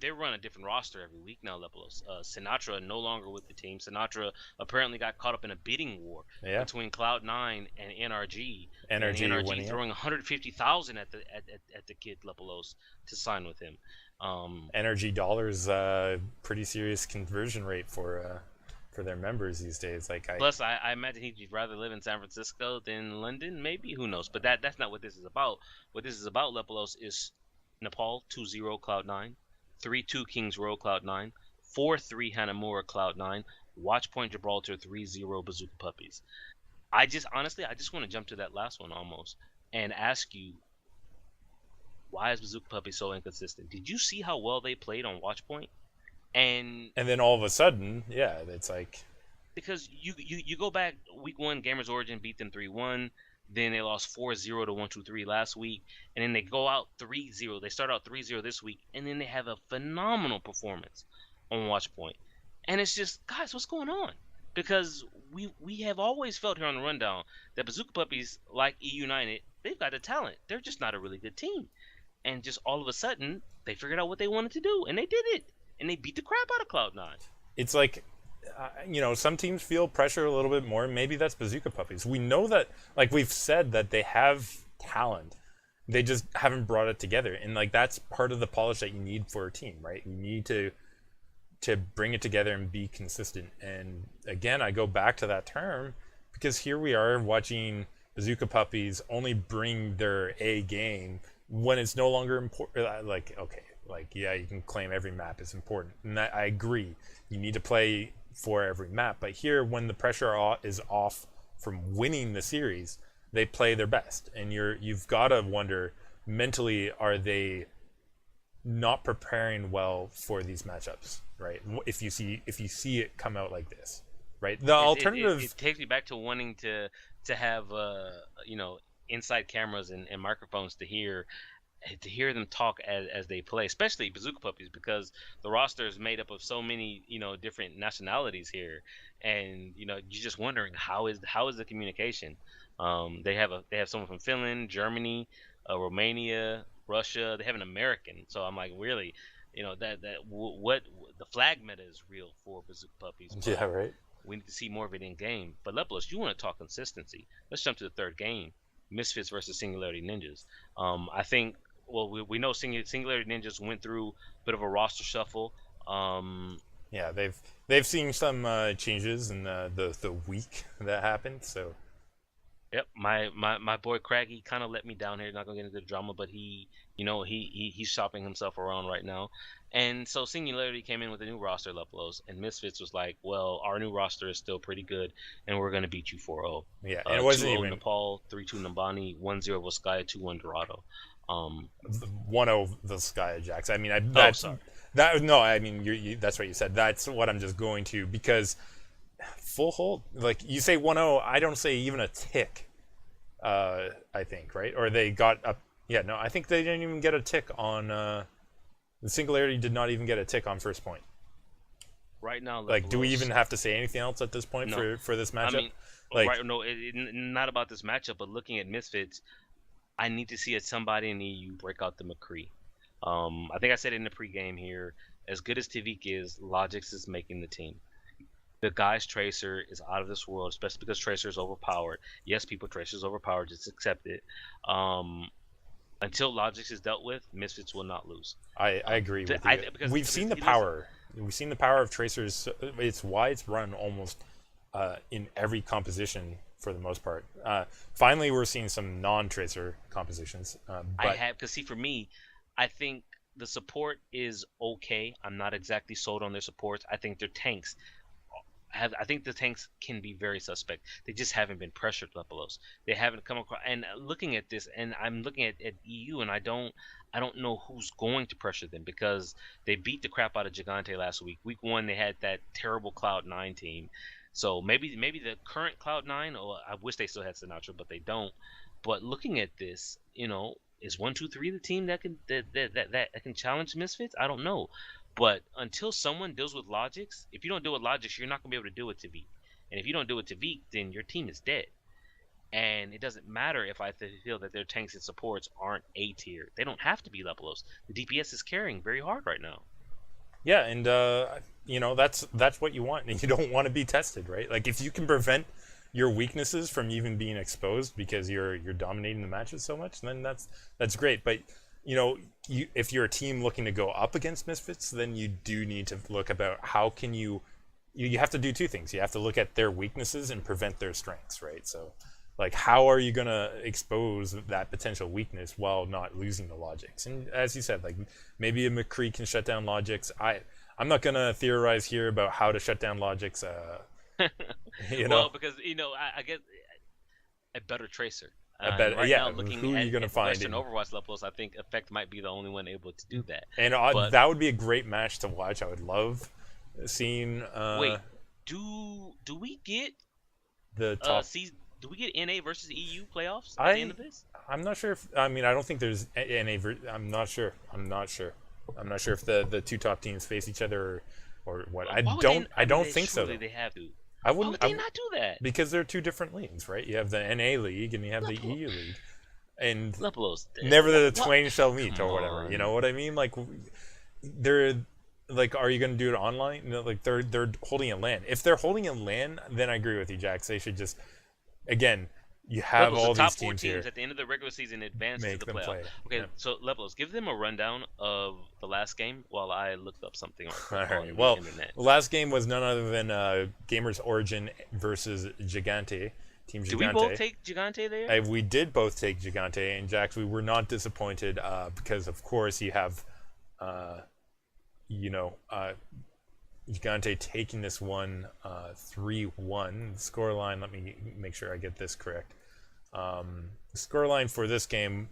they run a different roster every week now. Lepelos. Sinatra no longer with the team. Sinatra apparently got caught up in a bidding war between Cloud9 and NRG. NRG throwing 150,000 at the kid Lepelos to sign with him. NRG dollars, pretty serious conversion rate for their members these days. Plus, I imagine he'd rather live in San Francisco than London. Maybe, who knows? But that's not what this is about. What this is about, Lepelos, is Nepal 2-0 Cloud9, 3-2 Kings Row Cloud9, 4-3 Hanamura Cloud9, Watchpoint Gibraltar 3-0 Bazooka Puppies. I just want to jump to that last one almost and ask you, why is Bazooka Puppy so inconsistent? Did you see how well they played on Watchpoint? And then all of a sudden, yeah, it's like, because you go back week 1, Gamers Origin beat them 3-1. Then they lost 4-0 to 1-2-3 last week, and then they go out 3-0. They start out 3-0 this week, and then they have a phenomenal performance on Watchpoint. And it's just, guys, what's going on? Because we have always felt here on the rundown that Bazooka Puppies, like E United, they've got the talent. They're just not a really good team. And just all of a sudden, they figured out what they wanted to do, and they did it. And they beat the crap out of Cloud9. It's like, some teams feel pressure a little bit more. Maybe that's Bazooka Puppies. We know that, like we've said, that they have talent. They just haven't brought it together. And, like, that's part of the polish that you need for a team, right? You need to bring it together and be consistent. And, again, I go back to that term because here we are watching Bazooka Puppies only bring their A game when it's no longer important. Like, okay, like, yeah, you can claim every map is important, and I agree. You need to play for every map, but here, when the pressure is off from winning the series, they play their best, and you've got to wonder mentally, are they not preparing well for these matchups, right? If you see it come out like this, right? The alternative it takes me back to wanting to have inside cameras and microphones to hear them talk as they play, especially Bazooka Puppies, because the roster is made up of so many different nationalities here, and you're just wondering how is the communication. They have someone from Finland, Germany, Romania, Russia. They have an American, so I'm like, really, what the flag meta is real for Bazooka Puppies. Yeah, right. We need to see more of it in game. But Leplos, you want to talk consistency? Let's jump to the third game: Misfits versus Singularity Ninjas. I think. Well, we know Singularity Ninjas went through a bit of a roster shuffle. Yeah, they've seen some changes in the week that happened. So. Yep, my boy Craggy kind of let me down here. Not gonna get into the drama, but he's shopping himself around right now, and so Singularity came in with a new roster, Leplos, and Misfits was like, well, our new roster is still pretty good, and we're gonna beat you 4-0. Yeah, and it wasn't 2-0 even Nepal, 3-2 Nambani, 1-0 Volskaya, 2-1 Dorado. 1-0 Volskaya, Jax. I mean, Sorry. I mean, that's what you said. That's what I'm just going to, because full hold, like you say 1-0, I don't say even a tick. I think, right? Or they got up. Yeah, no, I think they didn't even get a tick on. The Singularity did not even get a tick on first point. Right now, like, do we even have to say anything else at this point for this matchup? I mean, like, right? No, not about this matchup, but looking at Misfits, I need to see somebody in the EU break out the McCree. I think I said it in the pregame here. As good as Tavik is, Logix is making the team. The guy's Tracer is out of this world, especially because Tracer is overpowered. Yes, people, Tracer is overpowered. Just accept it. Until Logix is dealt with, Misfits will not lose. I agree with you. We've seen the power. We've seen the power of Tracers. It's why it's run almost in every composition for the most part. Finally, we're seeing some non-Tracer compositions. Because see, for me, I think the support is okay. I'm not exactly sold on their supports. I think their tanks. I think the tanks can be very suspect. They just haven't been pressured, Lepelos. They haven't come across. And looking at this, and I'm looking at EU, and I don't know who's going to pressure them, because they beat the crap out of Gigante last week. Week 1, they had that terrible Cloud9 team. So maybe the current Cloud9, or I wish they still had Sinatra, but they don't. But looking at this, is 1-2-3 the team that can challenge Misfits? I don't know. But until someone deals with Logix, if you don't deal with Logix, you're not going to be able to deal with Tavik. And if you don't deal with Tavik, then your team is dead. And it doesn't matter if I feel that their tanks and supports aren't A tier. They don't have to be Lepelos. The DPS is carrying very hard right now. Yeah, and that's what you want. And you don't want to be tested, right? Like, if you can prevent your weaknesses from even being exposed because you're dominating the matches so much, then that's great. But if you're a team looking to go up against Misfits, then you do need to look about how can you have to do two things. You have to look at their weaknesses and prevent their strengths, right? So, like, how are you going to expose that potential weakness while not losing the Logix? And as you said, like, maybe a McCree can shut down Logix. I'm not going to theorize here about how to shut down Logix. Well, because, I get a better Tracer. Now, who are you going to find? Western Overwatch levels, I think Effect might be the only one able to do that. And that would be a great match to watch. I would love seeing. Wait, do we get the top? Do we get NA versus EU playoffs at the end of this? I'm not sure. I don't think there's NA. I'm not sure. I'm not sure if the two top teams face each other or what. I don't think so. They have to. Why would they not do that? Because they're two different leagues, right? You have the NA league and you have the EU league, and never the twain shall meet, or whatever. You know what I mean? Like, they're like, are you going to do it online? Like, they're holding a LAN. If they're holding a LAN, then I agree with you, Jax. They should just, again, you have all these teams here. At the end of the regular season advance to the playoff. Okay, so Lepelos, give them a rundown of the last game while I looked up something on the internet. The last game was none other than Gamers Origin versus Gigante, Team Gigante. Did we both take Gigante there? We did both take Gigante, and Jax, we were not disappointed because, of course, you have, Gigante taking this one 3-1. The scoreline, let me make sure I get this correct. The scoreline for this game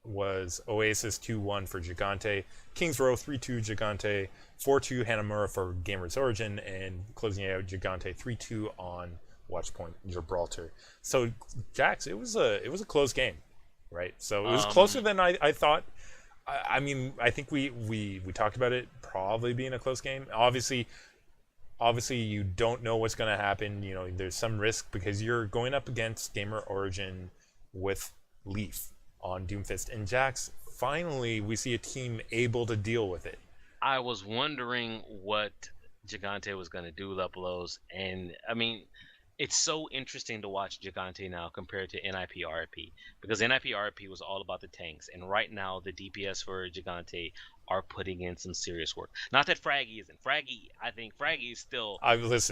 was Oasis 2-1 for Gigante, Kings Row 3-2 Gigante, 4-2 Hanamura for Gamers Origin, and closing out Gigante 3-2 on Watchpoint Gibraltar. So Jax, it was a close game, right? So it was closer than I thought. I mean, I think we talked about it probably being a close game. Obviously you don't know what's going to happen. You know, there's some risk because you're going up against Gamer Origin with Leaf on Doomfist, and Jax, finally we see a team able to deal with it. I was wondering what Gigante was going to do, Lepelos, and I mean, it's so interesting to watch Gigante now compared to NIPRP, because NIPRP was all about the tanks, and right now the DPS for Gigante are putting in some serious work. Not that Fraggy isn't. I think Fraggy is still.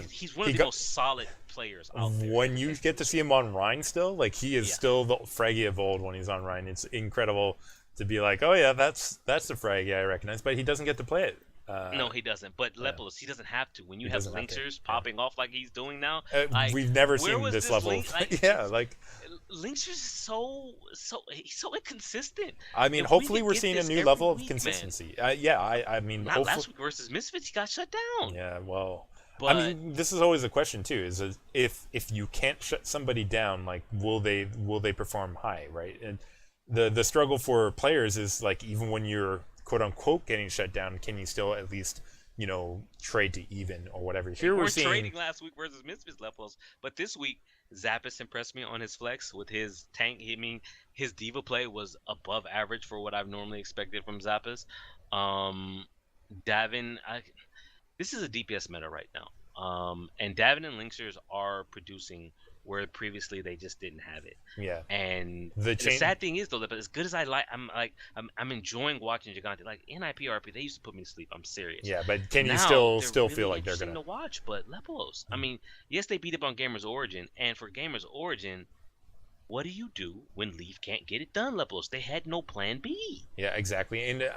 He's one of the most solid players out there. When you get to see him on Rhine still, like he is still the Fraggy of old when he's on Rhine. It's incredible to be like, oh yeah, that's the Fraggy I recognize, but he doesn't get to play it. No, he doesn't. But Lepelos, he doesn't have to. When you have Linksers popping off like he's doing now, we've never seen this level. Linksers is so inconsistent. I mean, hopefully we're seeing a new level of consistency. I mean, not last week versus Misfits, he got shut down. Yeah, well, but, I mean, this is always a question too: is if you can't shut somebody down, like will they perform high, right? And the struggle for players is like even when you're quote unquote getting shut down, can you still at least trade to even or whatever? Here we're seeing trading last week versus Misfits levels, but this week Zappis impressed me on his flex with his tank. I mean, his diva play was above average for what I've normally expected from Zappis. Davin, this is a DPS meta right now, and Davin and Linksers are producing where previously they just didn't have it. Yeah. And the sad thing is though, that as good as I'm enjoying watching Gigante. Like NIPRP, they used to put me to sleep. I'm serious. Yeah, but can you still really feel like they're gonna to watch? But Lepelos, I mean, yes, they beat up on Gamers Origin, and for Gamers Origin, what do you do when Leaf can't get it done, Lepelos? They had no plan B. Yeah, exactly. And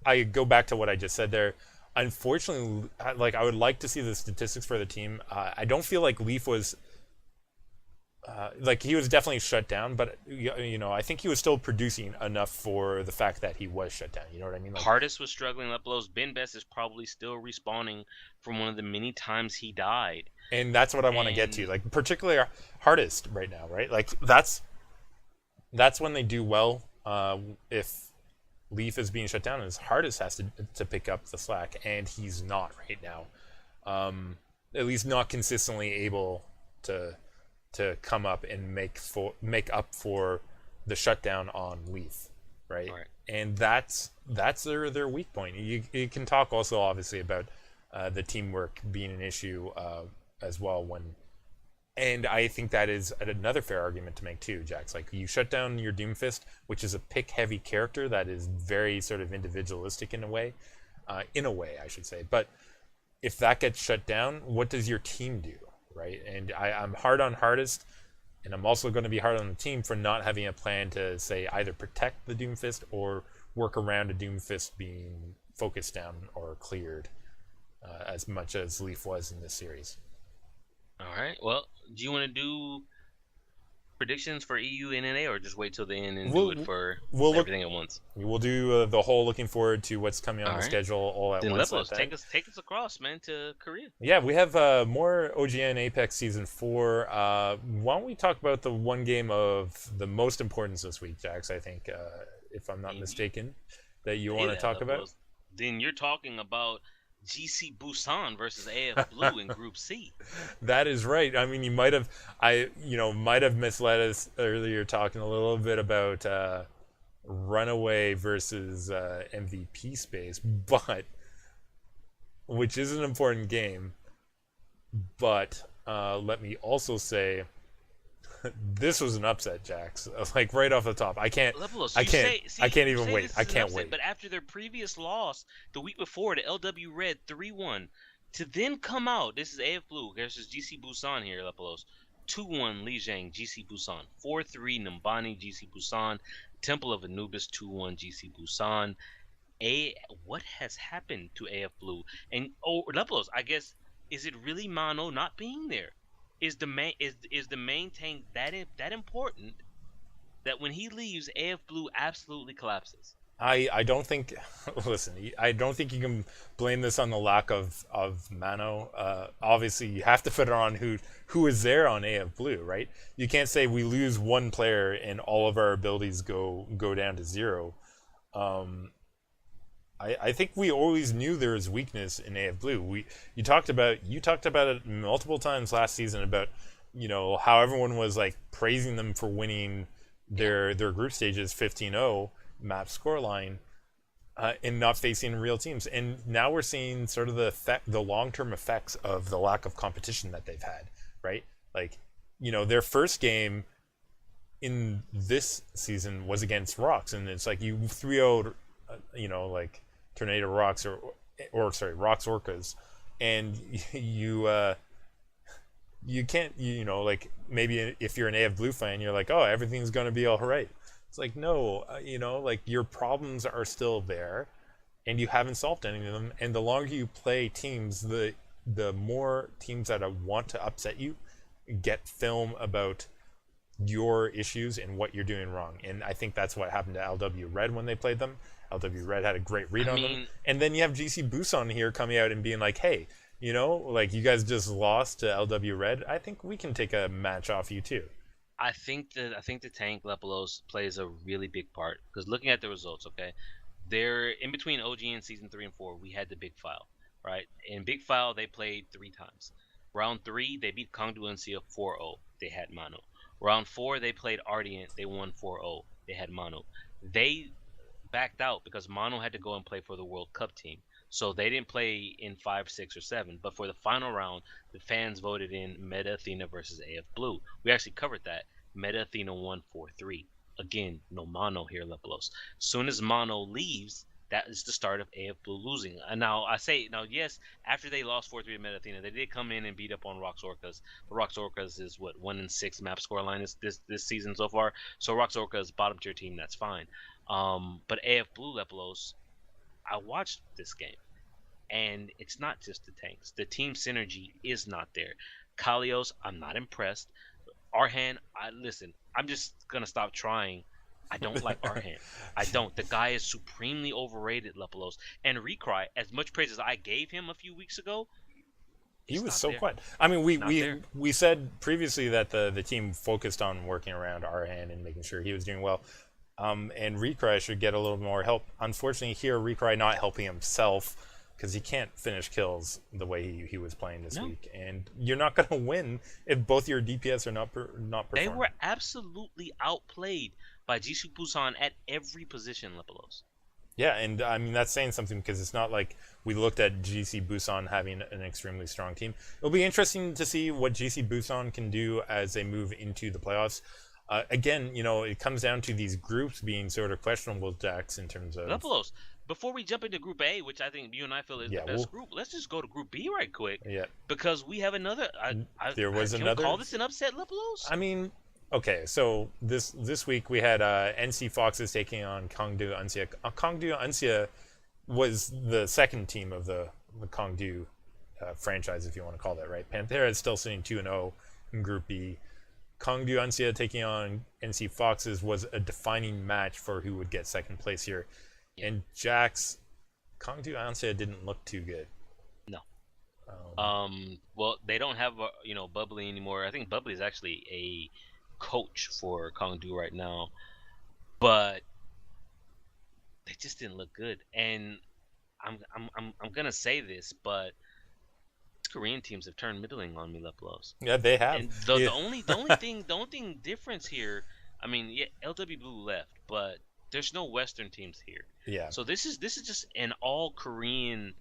I go back to what I just said there. Unfortunately, like I would like to see the statistics for the team. I don't feel like Leaf was like he was definitely shut down, but I think he was still producing enough for the fact that he was shut down. You know what I mean? Like, Hardest was struggling. Lepelos. Ben Best is probably still respawning from one of the many times he died. And that's what I want to get to. Like particularly Hardest right now, right? Like that's when they do well. If Leaf is being shut down, and his Hardest has to pick up the slack, and he's not right now. At least not consistently able to come up and make up for the shutdown on Leaf, right? And that's their weak point. You can talk also obviously about the teamwork being an issue as well and I think that is another fair argument to make too, Jax. Like you shut down your Doomfist, which is a pick-heavy character that is very sort of individualistic in a way, I should say. But if that gets shut down, what does your team do, right? And I'm hard on Hardest, and I'm also going to be hard on the team for not having a plan to say either protect the Doomfist or work around a Doomfist being focused down or cleared as much as Leaf was in this series. All right. Well, do you want to do predictions for EU and NA, or just wait till the end and do it for everything at once? We'll do the whole looking forward to what's coming on the schedule all at once. Then take us across, man, to Korea. Yeah, we have more OGN Apex Season 4. Why don't we talk about the one game of the most importance this week, Jax, I think, if I'm not mistaken, that you want to talk about? Then you're talking about GC Busan versus AF Blue in Group C. That is right. I mean, you might have misled us earlier talking a little bit about Runaway versus MVP Space, but which is an important game. But let me also say, this was an upset, Jax. Like right off the top, I can't even wait. I can't wait. But after their previous loss the week before to LW Red 3-1, To then come out, this is AF Blue versus GC Busan here, Lepelos. 2-1 Lijiang, GC Busan. 4-3 Numbani, GC Busan. Temple of Anubis, 2-1 GC Busan. What has happened to AF Blue? And Lepelos, I guess, is it really Mano not being there? Is the main tank that important that when he leaves, AF Blue absolutely collapses? I don't think. Listen, I don't think you can blame this on the lack of Mano. Obviously, you have to put it on who is there on AF Blue, right? You can't say we lose one player and all of our abilities go down to zero. I think we always knew there was weakness in AF Blue. You talked about it multiple times last season about how everyone was like praising them for winning their group stages 15-0 map scoreline, and not facing real teams. And now we're seeing sort of the long-term effects of the lack of competition that they've had, right? Like, their first game in this season was against Rocks, and it's like you 3-0'd, like Tornado Rocks or sorry, Rocks Orcas, and you can't, like maybe if you're an AF Blue fan, you're like, oh, everything's going to be all right. It's like, no, like your problems are still there and you haven't solved any of them. And the longer you play teams, the more teams that want to upset you get film about your issues and what you're doing wrong. And I think that's what happened to LW Red when they played them. LW Red had a great read on them. And then you have GC Busan here coming out and being like, hey, like you guys just lost to LW Red. I think we can take a match off you too. I think the tank Lepelos plays a really big part because looking at the results, okay, they're in between OGN season 3 and 4. We had the Big File, right? In Big File, they played 3 times. Round 3, they beat Kangdu Uncia 4-0. They had Mano. Round 4, they played Ardiant. They won 4-0. They had Mano. They backed out because Mano had to go and play for the World Cup team. So they didn't play in 5, 6, or 7. But for the final round, the fans voted in Meta Athena versus AF Blue. We actually covered that. Meta Athena won 4-3. Again, no Mano here, Lepelos. Soon as Mano leaves, that is the start of AF Blue losing. And now, yes, after they lost 4-3 to Meta Athena, they did come in and beat up on Rocks Orcas. But Rocks Orcas is, 1-6 map scoreline this season so far. So Rocks Orcas, bottom tier team, that's fine. But AF Blue, Lepelos, I watched this game. And it's not just the tanks. The team synergy is not there. Kalios, I'm not impressed. Arhan, I'm just going to stop trying. I don't like Arhan. I don't. The guy is supremely overrated, Lepelos. And Recry, as much praise as I gave him a few weeks ago, he was so quiet. I mean, we said previously that the team focused on working around Arhan and making sure he was doing well. And Recry should get a little more help. Unfortunately, here, Recry not helping himself because he can't finish kills the way he was playing this week. And you're not going to win if both your DPS are not performing. They were absolutely outplayed by Jisoo Busan at every position, Lepelos. Yeah, and I mean, that's saying something because it's not like we looked at GC Busan having an extremely strong team. It'll be interesting to see what GC Busan can do as they move into the playoffs. Again, it comes down to these groups being sort of questionable, Jax, in terms of... Lepelos, before we jump into Group A, which I think you and I feel is the best group, let's just go to Group B right quick. Yeah. Because we have another... Can we call this an upset, Lepelos? I mean, okay, so this week we had NC Foxes taking on Kangdu Uncia. Kangdu Uncia was the second team of the Kangdu franchise, if you want to call that, right? Panthera is still sitting 2-0 in Group B. Kangdu Uncia taking on NC Foxes was a defining match for who would get second place here. Yeah. And Jax, Kangdu Uncia didn't look too good. No. Well, they don't have Bubbly anymore. I think Bubbly is actually a coach for Kangdu right now, but they just didn't look good. And I'm gonna say this, but Korean teams have turned middling on me, Lepelos. Yeah, they have. And the only thing difference here, I mean, yeah, LW Blue left, but there's no Western teams here. Yeah. So this is just an all Korean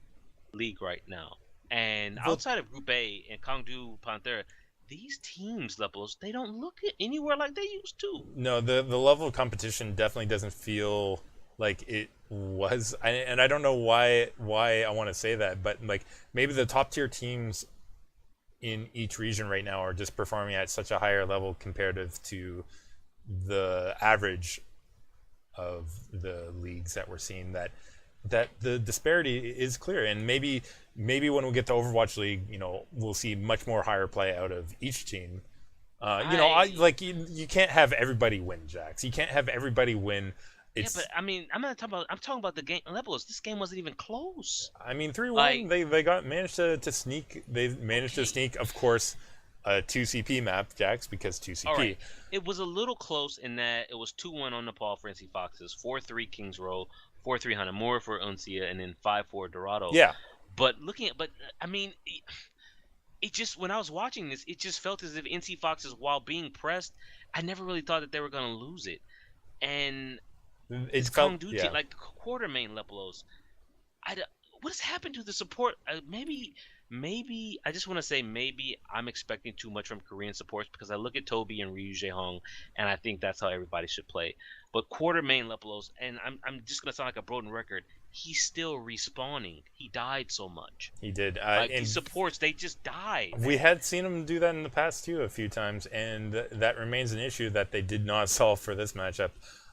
league right now. And outside of Group A and Kangdu Panthera, these teams, Lepelos, they don't look anywhere like they used to. No, the level of competition definitely doesn't feel like it was. And I don't know why I want to say that, but like maybe the top tier teams in each region right now are just performing at such a higher level comparative to the average of the leagues that we're seeing, that the disparity is clear. And maybe when we get to Overwatch League, we'll see much more higher play out of each team. You can't have everybody win, Jax. You can't have everybody win. But I mean, I'm talking about the game levels. This game wasn't even close. I mean, 3-1. Like, They managed to sneak. They managed to sneak, of course, a 2CP map, Jax, because 2CP. all right, it was a little close in that it was 2-1 on Nepal for NC Foxes, 4-3 Kings Row, 4-3 Hanamura for Uncia, and then 5-4 Dorado. Yeah. But I mean, it just, when I was watching this, it just felt as if NC Foxes, while being pressed, I never really thought that they were going to lose it. And it felt, Kongduchi, like the quarter main Lepelos, what has happened to the support? Maybe I just want to say maybe I'm expecting too much from Korean supports, because I look at Toby and Ryu Jaehong, and I think that's how everybody should play. But quarter main Lepelos, and I'm just gonna sound like a broken record, he's still respawning. He died so much. He did. These supports, they just died. We had seen him do that in the past too a few times, and that remains an issue that they did not solve for this matchup.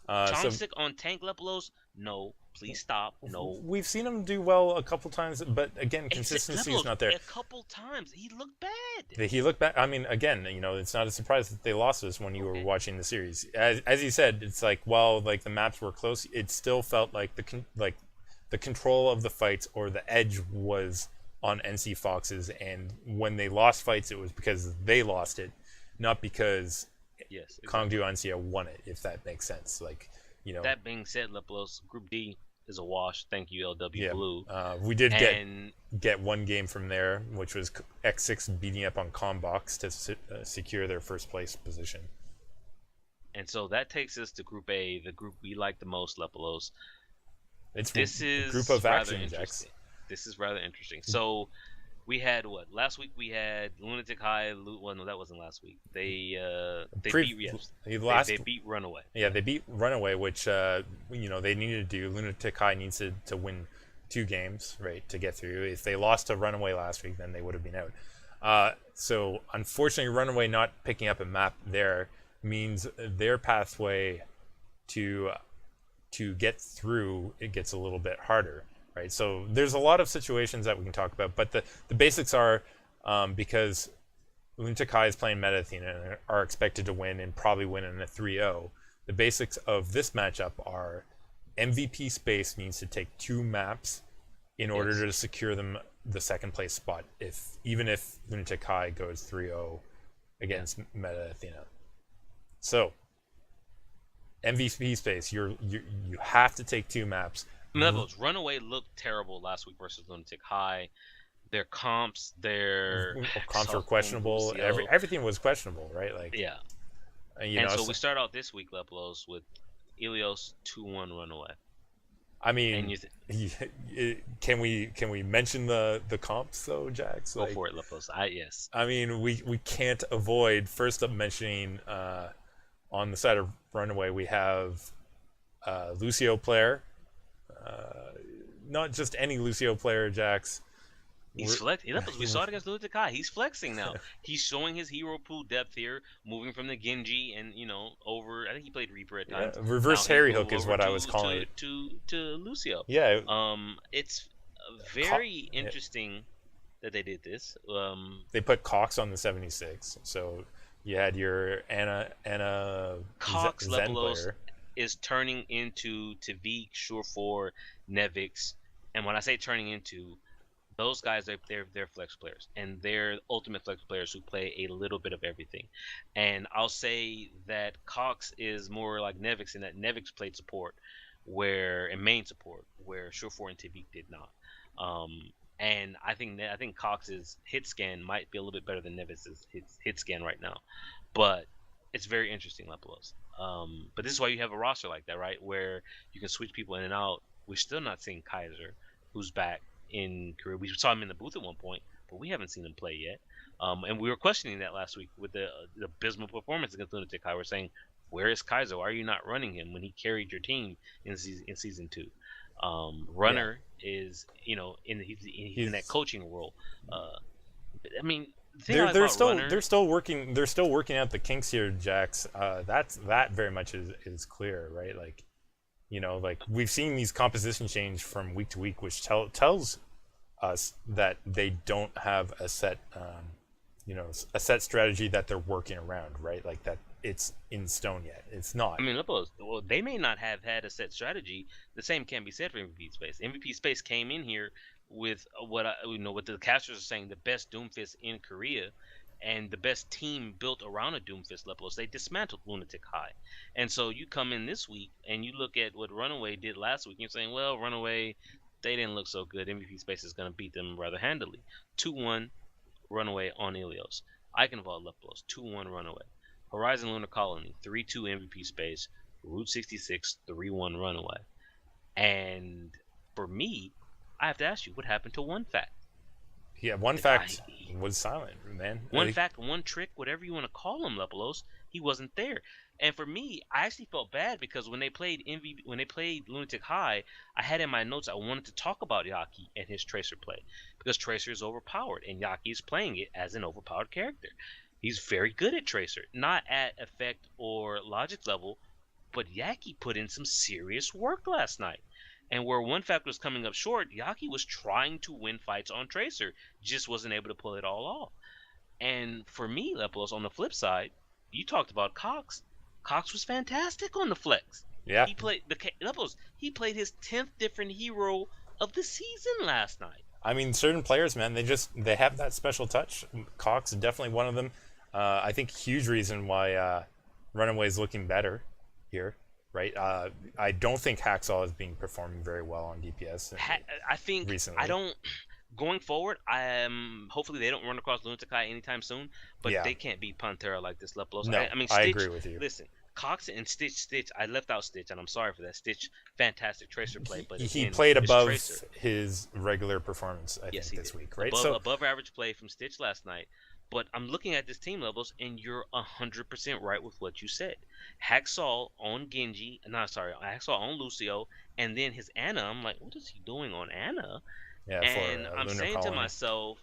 Chongstick on tank Lepelos, no. Please stop. No. We've seen him do well a couple times, but again, consistency is not there. A couple times. He looked bad. He looked bad. I mean, again, it's not a surprise that they lost this when you were watching the series. As you said, it's like, while like the maps were close, it still felt like the control of the fights, or the edge, was on NC Foxes. And when they lost fights, it was because they lost it, not because Kongdu Uncia won it, if that makes sense. Like, That being said, Lepelos, Group D is a wash. Thank you, LW Blue. We did get one game from there, which was X6 beating up on Combox to secure their first place position. And so that takes us to Group A, the group we like the most, Lepelos. This is group of action, Jax. This is rather interesting. So we had last week we had Lunatic High. Well, no, that wasn't last week. They beat Runaway. Yeah, they beat Runaway, which they needed to do. Lunatic High needs to win 2 games, right, to get through. If they lost to Runaway last week, then they would have been out. So unfortunately, Runaway not picking up a map there means their pathway to get through, it gets a little bit harder. Right, so there's a lot of situations that we can talk about, but the basics are, because Lunatic High is playing Meta Athena and are expected to win, and probably win in a 3-0. The basics of this matchup are MVP Space needs to take 2 maps in order to secure them the second place spot, even if Lunatic High goes 3-0 against Meta Athena. So MVP Space, you have to take 2 maps. Levels. Runaway looked terrible last week versus Lunatic High. Their comps were questionable. Everything was questionable, right? Like, yeah. So we start out this week, Lepelos, with Ilios 2-1 Runaway. I mean, can we mention the comps though, Jax? Go for it, Lepelos. Yes. I mean, we can't avoid first up mentioning on the side of Runaway we have Lucio player. Not just any Lucio player, Jax. He's flexing. We saw it against Lunatic High. He's flexing now. He's showing his hero pool depth here, moving from the Genji and over. I think he played Reaper at times. Reverse Harry Hook is what I was calling it. To Lucio. Yeah. It's very interesting that they did this. They put Cox on the 76, so you had your Anna Cox Zen Lepelos player. Is turning into Tavik, Sure4, Nevix, and when I say turning into, those guys they're flex players, and they're ultimate flex players who play a little bit of everything. And I'll say that Cox is more like Nevix in that Nevix played support, and main support, where Sure4 and Tavik did not. And I think Cox's hit scan might be a little bit better than Nevix's hit scan right now, but it's very interesting, Lepelos. But this is why you have a roster like that, right? Where you can switch people in and out. We're still not seeing Kaiser, who's back in Korea. We saw him in the booth at one point, but we haven't seen him play yet. And we were questioning that last week with the abysmal performance against Lunatic High. We're saying, Where is Kaiser? Why are you not running him when he carried your team in season 2? Yeah, Runner is, he's in that he's coaching role. Uh, I mean, the thing I they're like they're about still Runner, they're still working out the kinks here, Jax. That very much is clear, right? Like, like we've seen these composition change from week to week, which tells us that they don't have a set a set strategy that they're working around, right? Like that it's in stone yet. It's not. I mean, well, they may not have had a set strategy. The same can be said for MVP Space. MVP Space came in here with what the casters are saying, the best Doomfist in Korea, and the best team built around a Doomfist level. They dismantled Lunatic High, and so you come in this week and you look at what Runaway did last week. And you're saying, well, Runaway, they didn't look so good. MVP Space is going to beat them rather handily. 2-1 Runaway on Ilios. Eichenwald left blows 2-1 Runaway. Horizon Lunar Colony 3-2 MVP Space. Route 66 3-1 Runaway. And for me, I have to ask you, what happened to One Fact? Yeah, One Fact was silent, man. One Fact, One Trick, whatever you want to call him, Lepelos, he wasn't there. And for me, I actually felt bad because when they played Lunatic High, I had in my notes I wanted to talk about Yaki and his Tracer play because Tracer is overpowered and Yaki is playing it as an overpowered character. He's very good at Tracer, not at effect or logic level, but Yaki put in some serious work last night. And where One Fact was coming up short, Yaki was trying to win fights on Tracer, just wasn't able to pull it all off. And for me, Lepelos, on the flip side, you talked about Cox. Cox was fantastic on the flex. Yeah. He played Lepelos. He played his 10th different hero of the season last night. I mean, certain players, man, they have that special touch. Cox is definitely one of them. I think huge reason why Runaway is looking better here, right? I don't think Hacksaw is being performing very well on DPS. I think recently. I don't. Going forward, hopefully they don't run across Lunatic High anytime soon. But Yeah. they can't beat Pantera like this, Lepelos. No, I mean, I Stitch, agree with you. Listen, Cox and Stitch. I left out Stitch, and I'm sorry for that. Stitch, fantastic Tracer play, but He again, played it's above Tracer. his regular performance, I Yes, think, he this did. week, right? Above average play from Stitch last night. But I'm looking at this team levels, and you're 100% right with what you said. Hacksaw on Genji, Hacksaw on Lucio, and then his Ana. I'm like, what is he doing on Ana? Yeah, And for I'm Lunar saying Colony. to myself,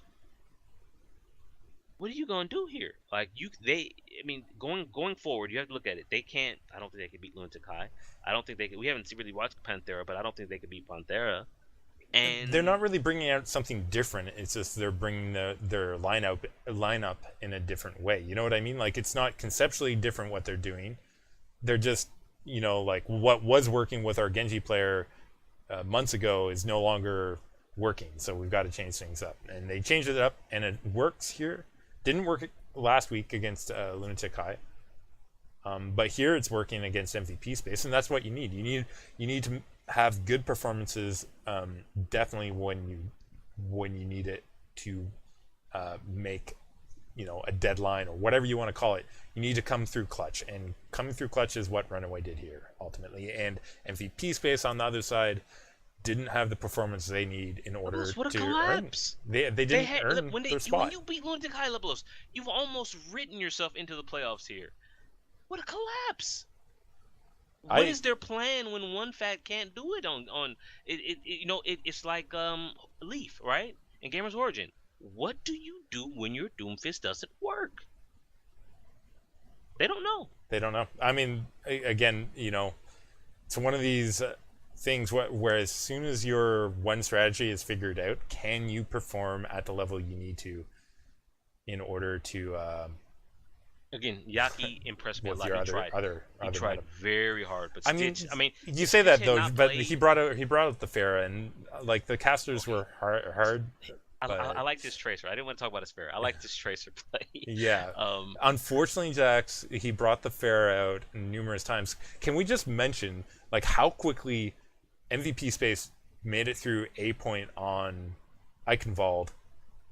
what are you gonna do here? Like going forward, you have to look at it. They can't. I don't think they can beat Lunatic High. I don't think they can. We haven't really watched Panthera, but I don't think they could beat Panthera. And They're not really bringing out something different. It's just they're bringing their lineup in a different way. You know what I mean? Like, it's not conceptually different what they're doing. They're just, like what was working with our Genji player months ago is no longer working. So we've got to change things up. And they changed it up, and it works here. Didn't work last week against Lunatic High. But here it's working against MVP Space, and that's what you need. You need to have good performances, definitely when you need it to make a deadline or whatever you want to call it. You need to come through clutch, and coming through clutch is what Runaway did here ultimately. And MVP Space on the other side didn't have the performance they need in order what a to collapse. earn. They didn't earn their spot. When you beat Lunatic High, Lepelos, you've almost written yourself into the playoffs here. What a collapse! What is their plan when One Fact can't do it on it? It's like Leaf, right? In Gamers Origin. What do you do when your Doomfist doesn't work? They don't know. They don't know. I mean, again, it's one of these things where as soon as your one strategy is figured out, can you perform at the level you need to in order to Again, Yaki impressed me a lot. your He tried very hard, but Stitch. You say that Stitch though, but played. he brought out the Pharah, and like the casters were hard. I like this Tracer. I didn't want to talk about his Pharah. I like this Tracer play. Yeah. Unfortunately, Jax, he brought the Pharah out numerous times. Can we just mention like how quickly MVP Space made it through A point on Eichenwald,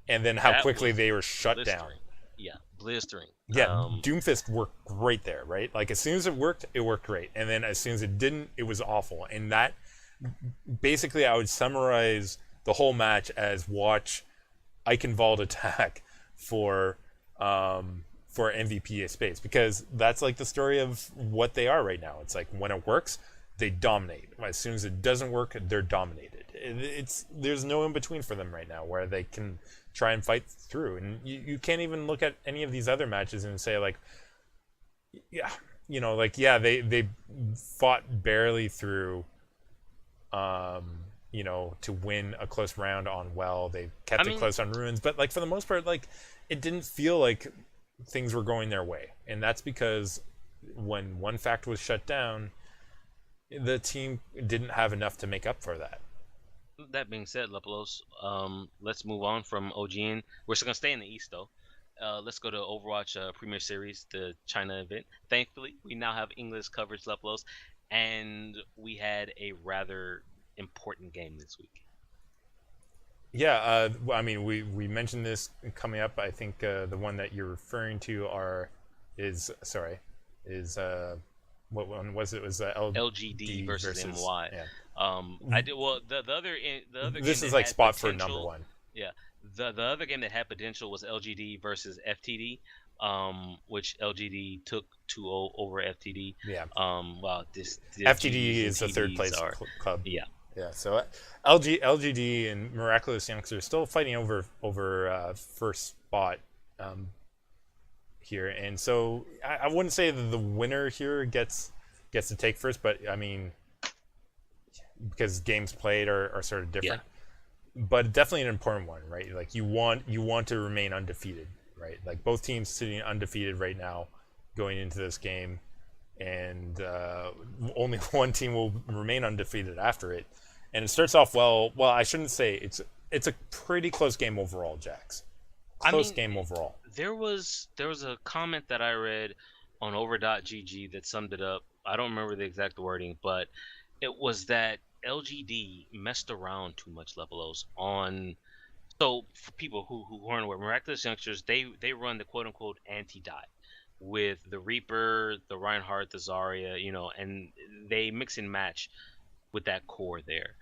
and then how quickly they were shut down? Yeah, blistering. Yeah, Doomfist worked great there, right? Like, as soon as it worked great. And then as soon as it didn't, it was awful. And that, basically, I would summarize the whole match as watch Eichenwald attack for for MVP Space, because that's like the story of what they are right now. It's like when it works, they dominate. As soon as it doesn't work, they're dominated. There's no in between for them right now where they can try and fight through. And you can't even look at any of these other matches and say like, yeah, they fought barely through, to win a close round on Well. They kept it close on Ruins, but like for the most part, like it didn't feel like things were going their way, and that's because when one fact was shut down, the team didn't have enough to make up for that. That being said, Lepelos, let's move on from OGN. We're still gonna stay in the East though. Let's go to Overwatch Premier Series, the China event. Thankfully, we now have English coverage, Lepelos, and we had a rather important game this week. Yeah, we mentioned this coming up. I think the one that you're referring to is what one was it? Was LGD versus MY. Yeah. I did well. The other this game is like spot for potential, number one. Yeah, the other game that had potential was LGD versus FTD, which LGD took 2-0 over FTD. Yeah. Wow, this FTD is the third place club. Yeah. Yeah. So LGD and Miraculous Youngsters still fighting over first spot here, and so I wouldn't say that the winner here gets to take first, but I mean, because games played are sort of different. Yeah. But definitely an important one, right? Like you want to remain undefeated, right? Like both teams sitting undefeated right now going into this game, and only one team will remain undefeated after it. And it starts off well. Well, I shouldn't say it's a pretty close game overall, Jax. Close game overall. There was a comment that I read on over.gg that summed it up. I don't remember the exact wording, but it was that LGD messed around too much, Lepelos, on. So for people who aren't aware, Miraculous Youngsters, they run the quote unquote anti-dive with the Reaper, the Reinhardt, the Zarya, and they mix and match with that core there.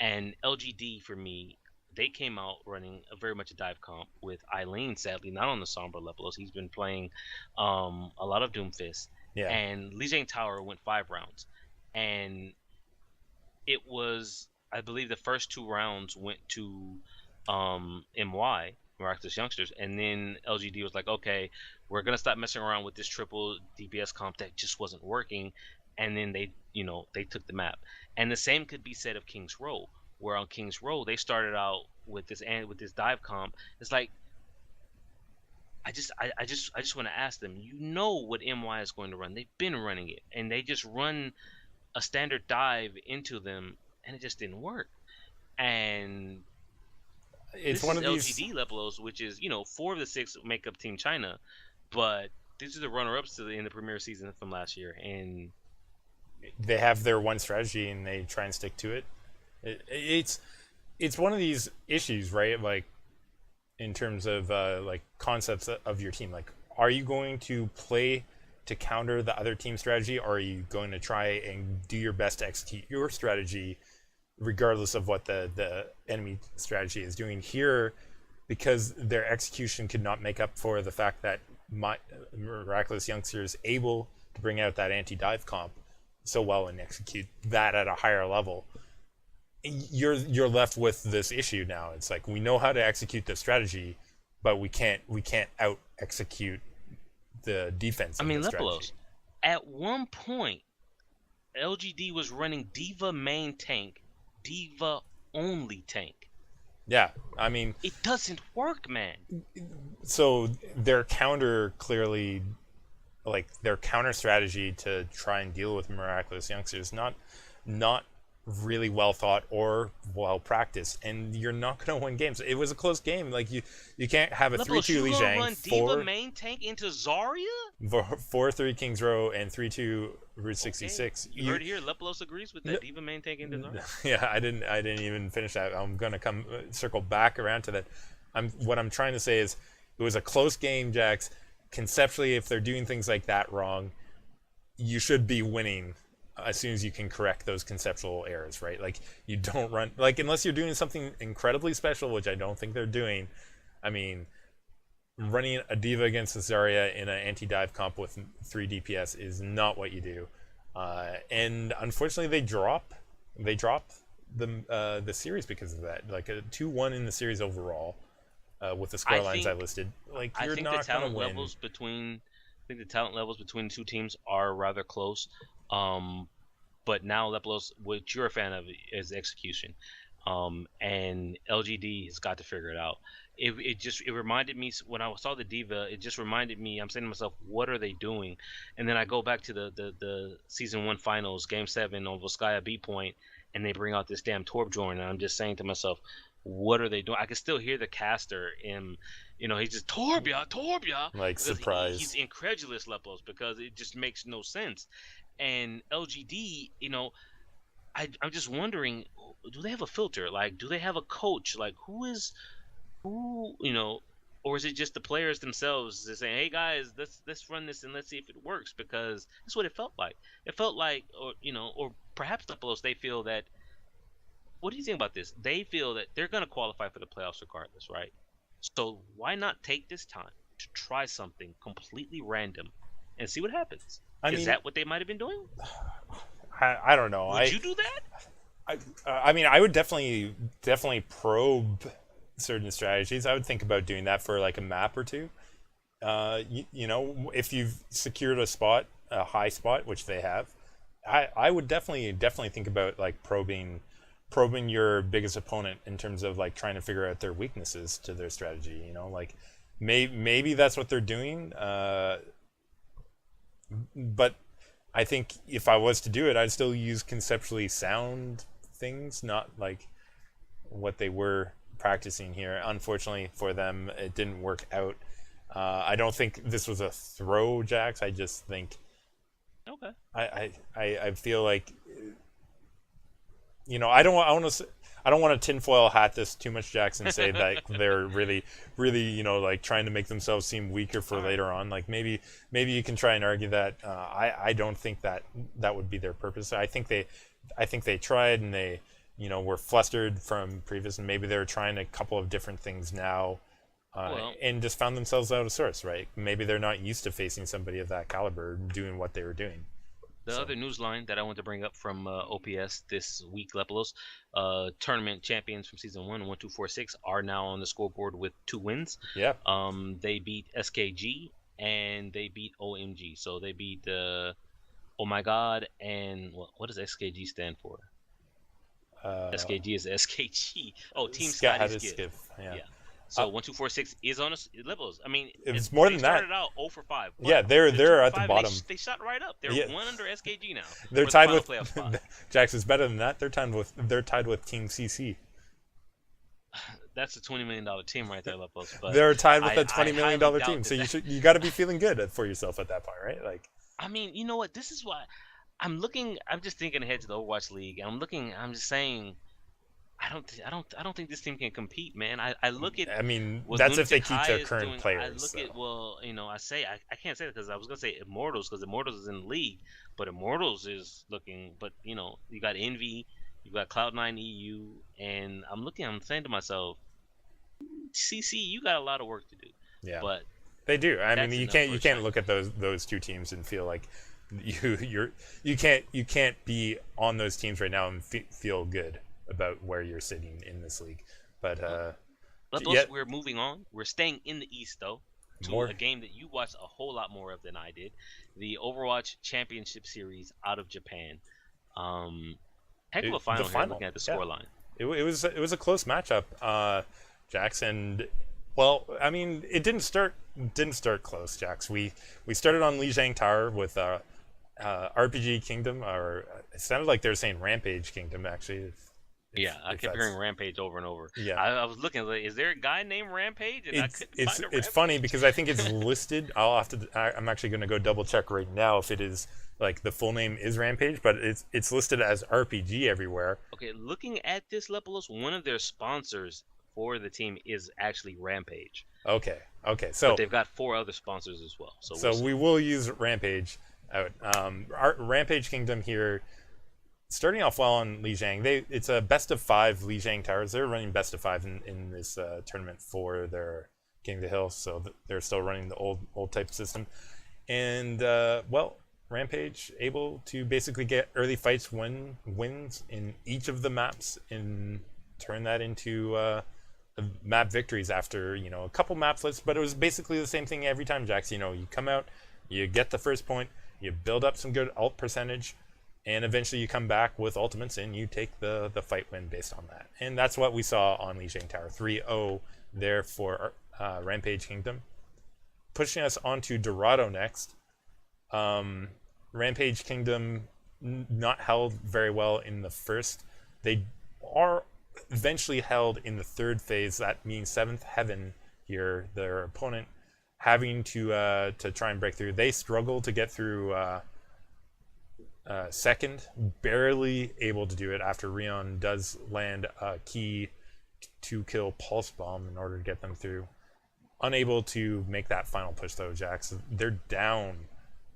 And LGD, for me, they came out running very much a dive comp with Eileen, sadly not on the Sombra Lepelos. He's been playing a lot of Doomfist. Yeah. And Lee Jane Tower went 5 rounds. And it was, I believe the first 2 rounds went to MY, Miraculous Youngsters, and then LGD was like, okay, we're going to stop messing around with this triple DPS comp that just wasn't working. And then they took the map. And the same could be said of King's Row, where on King's Row they started out with this dive comp. It's like I just want to ask them, what MY is going to run. They've been running it, and they just run a standard dive into them, and it just didn't work. And it's this one is of these LGD Lepelos, which is 4 of the 6 make up Team China, but these are the runner-ups in the Premier season from last year, and they have their one strategy and they try and stick to it. It's one of these issues, right? Like in terms of like concepts of your team. Like, are you going to play to counter the other team's strategy, or are you going to try and do your best to execute your strategy, regardless of what the enemy strategy is doing here? Because their execution could not make up for the fact that Miraculous Youngsters able to bring out that anti-dive comp so well and execute that at a higher level. You're left with this issue now. It's like, we know how to execute the strategy, but we can't out execute the defense. Lepelos, at one point LGD was running Diva main tank, Diva only tank. Yeah, it doesn't work, man. So their counter clearly, like their counter strategy to try and deal with Miraculous Youngsters, not really well thought or well practiced, and you're not going to win games. It was a close game. Like you can't have a 3-2 Li Jiang, run Diva main tank into Zarya, 4-3 Kings Row, and 3-2 Route 66. Okay. You heard it here. Lepelos agrees with that Diva main tank into Zarya. Yeah, I didn't even finish that. I'm going to circle back around to that. What I'm trying to say is it was a close game, Jax. Conceptually, if they're doing things like that wrong, you should be winning as soon as you can correct those conceptual errors, right? Like, you don't run, like, unless you're doing something incredibly special, which I don't think they're doing. running a diva against a Zarya in an anti-dive comp with 3 DPS is not what you do. And unfortunately, they drop the series because of that. Like a 2-1 in the series overall, with the scorelines I listed. Like you're not going to win. I think the talent levels between the two teams are rather close. But now Leplos, what you're a fan of is execution. And LGD has got to figure it out. It reminded me when I saw the diva. It just reminded me. I'm saying to myself, what are they doing? And then I go back to the season 1 finals, game 7 on Volskaya B point, and they bring out this damn Torbjorn, and I'm just saying to myself, what are they doing? I can still hear the caster in, he's just Torbia, like surprised. He's incredulous, Leplos, because it just makes no sense. And LGD, I'm just wondering, do they have a filter? Like, do they have a coach? Like, who, or is it just the players themselves that saying, "Hey guys, let's run this and let's see if it works"? Because that's what it felt like. It felt like, or perhaps the Leplos, they feel that. What do you think about this? They feel that they're going to qualify for the playoffs regardless, right? So why not take this time to try something completely random and see what happens? Is that what they might have been doing? I don't know. Would you do that? I mean, I would definitely probe certain strategies. I would think about doing that for like a map or two. If you've secured a high spot, which they have, I would definitely think about like probing your biggest opponent in terms of like trying to figure out their weaknesses to their strategy. Like maybe that's what they're doing. But I think if I was to do it, I'd still use conceptually sound things, not like what they were practicing here. Unfortunately for them, it didn't work out. I don't think this was a throw, Jax. I just think okay. I feel like I don't want to tinfoil hat this too much, Jax, and say that they're really like trying to make themselves seem weaker for later on. Like maybe you can try and argue that. I don't think that would be their purpose. I think they tried and they were flustered from previous, and maybe they're trying a couple of different things now, and just found themselves out of sorts. Right? Maybe they're not used to facing somebody of that caliber doing what they were doing. The other news line that I want to bring up from OPS this week, Lepelos, tournament champions from season 1, 1-2-4-6, are now on the scoreboard with 2 wins. Yeah. They beat SKG and they beat OMG. So they beat Oh My God, and what does SKG stand for? SKG is SKG. Oh, Team Scotty Skiff. Yeah. So 1-2-4-6 is on us levels. I mean, it's more than that. They started out 0 for 5. Yeah, they're at the bottom. They shot right up. They're one under SKG now. They're tied with Jax is better than that. They're tied with Team CC. That's a $20 million team right there, Lepos. But they're tied with a $20 million team. So you got to be feeling good for yourself at that point, right? Like, I mean, you know what? This is why I'm just thinking ahead to the Overwatch League. I'm just saying. I don't think this team can compete, man. I look at. I mean, that's if they keep their current players. I look at I can't say that because I was gonna say Immortals because Immortals is in the league, but Immortals is looking. But you got Envy, you got Cloud9 EU, and I'm saying to myself, CC, you got a lot of work to do. Yeah, but they do. I mean, you can't look at those two teams and feel like you can't be on those teams right now and feel good about where you're sitting in this league. But we're moving on. We're staying in the East though to a game that you watched a whole lot more of than I did, the Overwatch Championship Series out of Japan. Heck of a final here, looking at the scoreline. It was a close matchup, Jax, and well, I mean, it didn't start close, Jax. We started on Lijiang Tower with RPG Kingdom, or it sounded like they were saying Rampage Kingdom actually. I kept hearing Rampage over and over. Yeah, I was looking like, is there a guy named Rampage? And it's funny because I think it's listed. I'm actually going to go double check right now if it is like the full name is Rampage, but it's listed as RPG everywhere. Okay, looking at this, Lepelos, one of their sponsors for the team is actually Rampage. Okay. So but they've got 4 other sponsors as well. So we will use Rampage out. Our Rampage Kingdom here. Starting off well on Lijiang, it's a best of 5 Lijiang Towers. They're running best of 5 in this tournament for their King of the Hill, so they're still running the old type system. And Rampage able to basically get early fights, wins in each of the maps, and turn that into map victories after a couple map flips. But it was basically the same thing every time, Jax. You come out, you get the first point, you build up some good ult percentage, and eventually you come back with ultimates and you take the fight win based on that. And that's what we saw on Lijiang Tower. 3-0 there for Rampage Kingdom. Pushing us on to Dorado next. Rampage Kingdom not held very well in the first. They are eventually held in the third phase. That means Seventh Heaven here, their opponent, having to try and break through. They struggle to get through second, barely able to do it after Rion does land a key 2-kill pulse bomb in order to get them through. Unable to make that final push though, Jax. They're down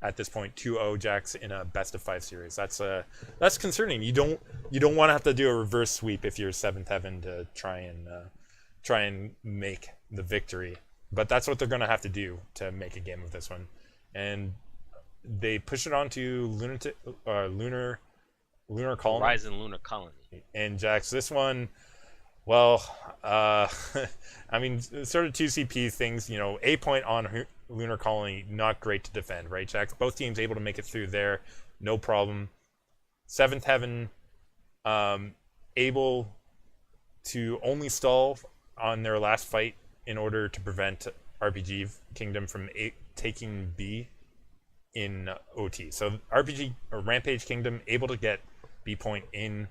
at this point 2-0, Jax, in a best of 5 series. That's concerning. You don't want to have to do a reverse sweep if you're Seventh Heaven to try and make the victory. But that's what they're going to have to do to make a game of this one. And they push it on to Lunar Colony. Horizon Lunar Colony. And Jax, this one, well, I mean, sort of 2CP things, A point on Lunar Colony, not great to defend, right, Jax? Both teams able to make it through there, no problem. Seventh Heaven, able to only stall on their last fight in order to prevent RPG Kingdom from taking B in OT. So RPG or Rampage Kingdom able to get B point in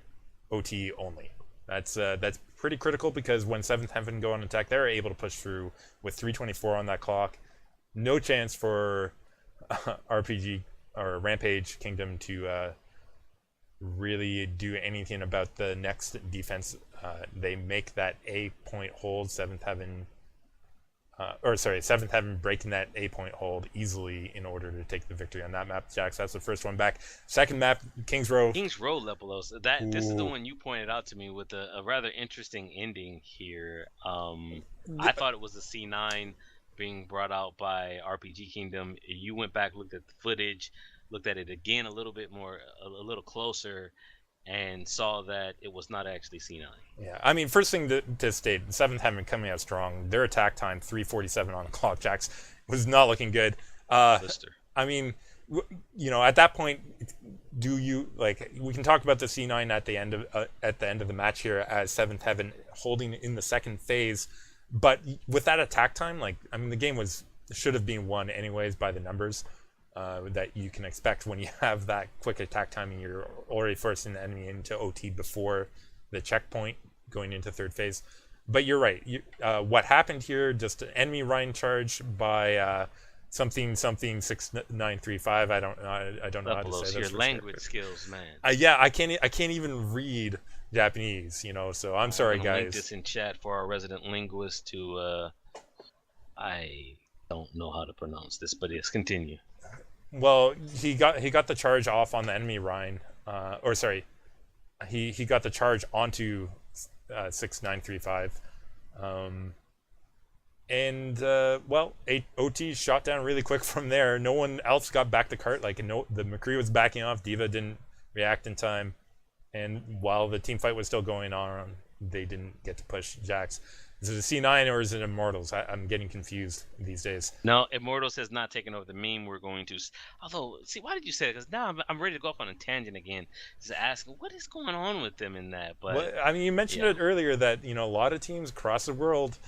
OT only. That's pretty critical, because when Seventh Heaven go on attack, they're able to push through with 3:24 on that clock. No chance for RPG or Rampage Kingdom to really do anything about the next defense. They make that A point hold. Seventh Heaven breaking that A point hold easily in order to take the victory on that map. Jax, that's the first one back. Second map, Kings Row. Kings Row, Lepelos. This is the one you pointed out to me with a rather interesting ending here. I thought it was the C9 being brought out by RPG Kingdom. You went back, looked at the footage, looked at it again a little closer, and saw that it was not actually C9. Yeah, I mean, first thing to state, Seventh Heaven coming out strong. Their attack time, 3:47 on the clock, Jax, was not looking good. Lister. I mean, at that point, we can talk about the C9 at the end of the match here as Seventh Heaven holding in the second phase, but with that attack time, the game should have been won anyways by the numbers that you can expect when you have that quick attack time and you're already forcing the enemy into OT before the checkpoint going into third phase. But you're right. What happened here? Just an enemy Rhine charge by something 6935. I don't know how to say your language skills, man. I can't even read Japanese, so I'm sorry, guys. Link this in chat for our resident linguist to I don't know how to pronounce this, but yes, continue. Well, he got the charge off on the enemy Rhine, he got the charge onto 6935, OT shot down really quick from there. No one else got back the cart. The McCree was backing off. Diva didn't react in time, and while the team fight was still going on, they didn't get to push Jax. Is it a C9 or is it Immortals? I'm getting confused these days. No, Immortals has not taken over the meme. We're going to... Although, see, why did you say that? Because now I'm ready to go off on a tangent again. Just asking, what is going on with them in that? But you mentioned it earlier that, a lot of teams across the world,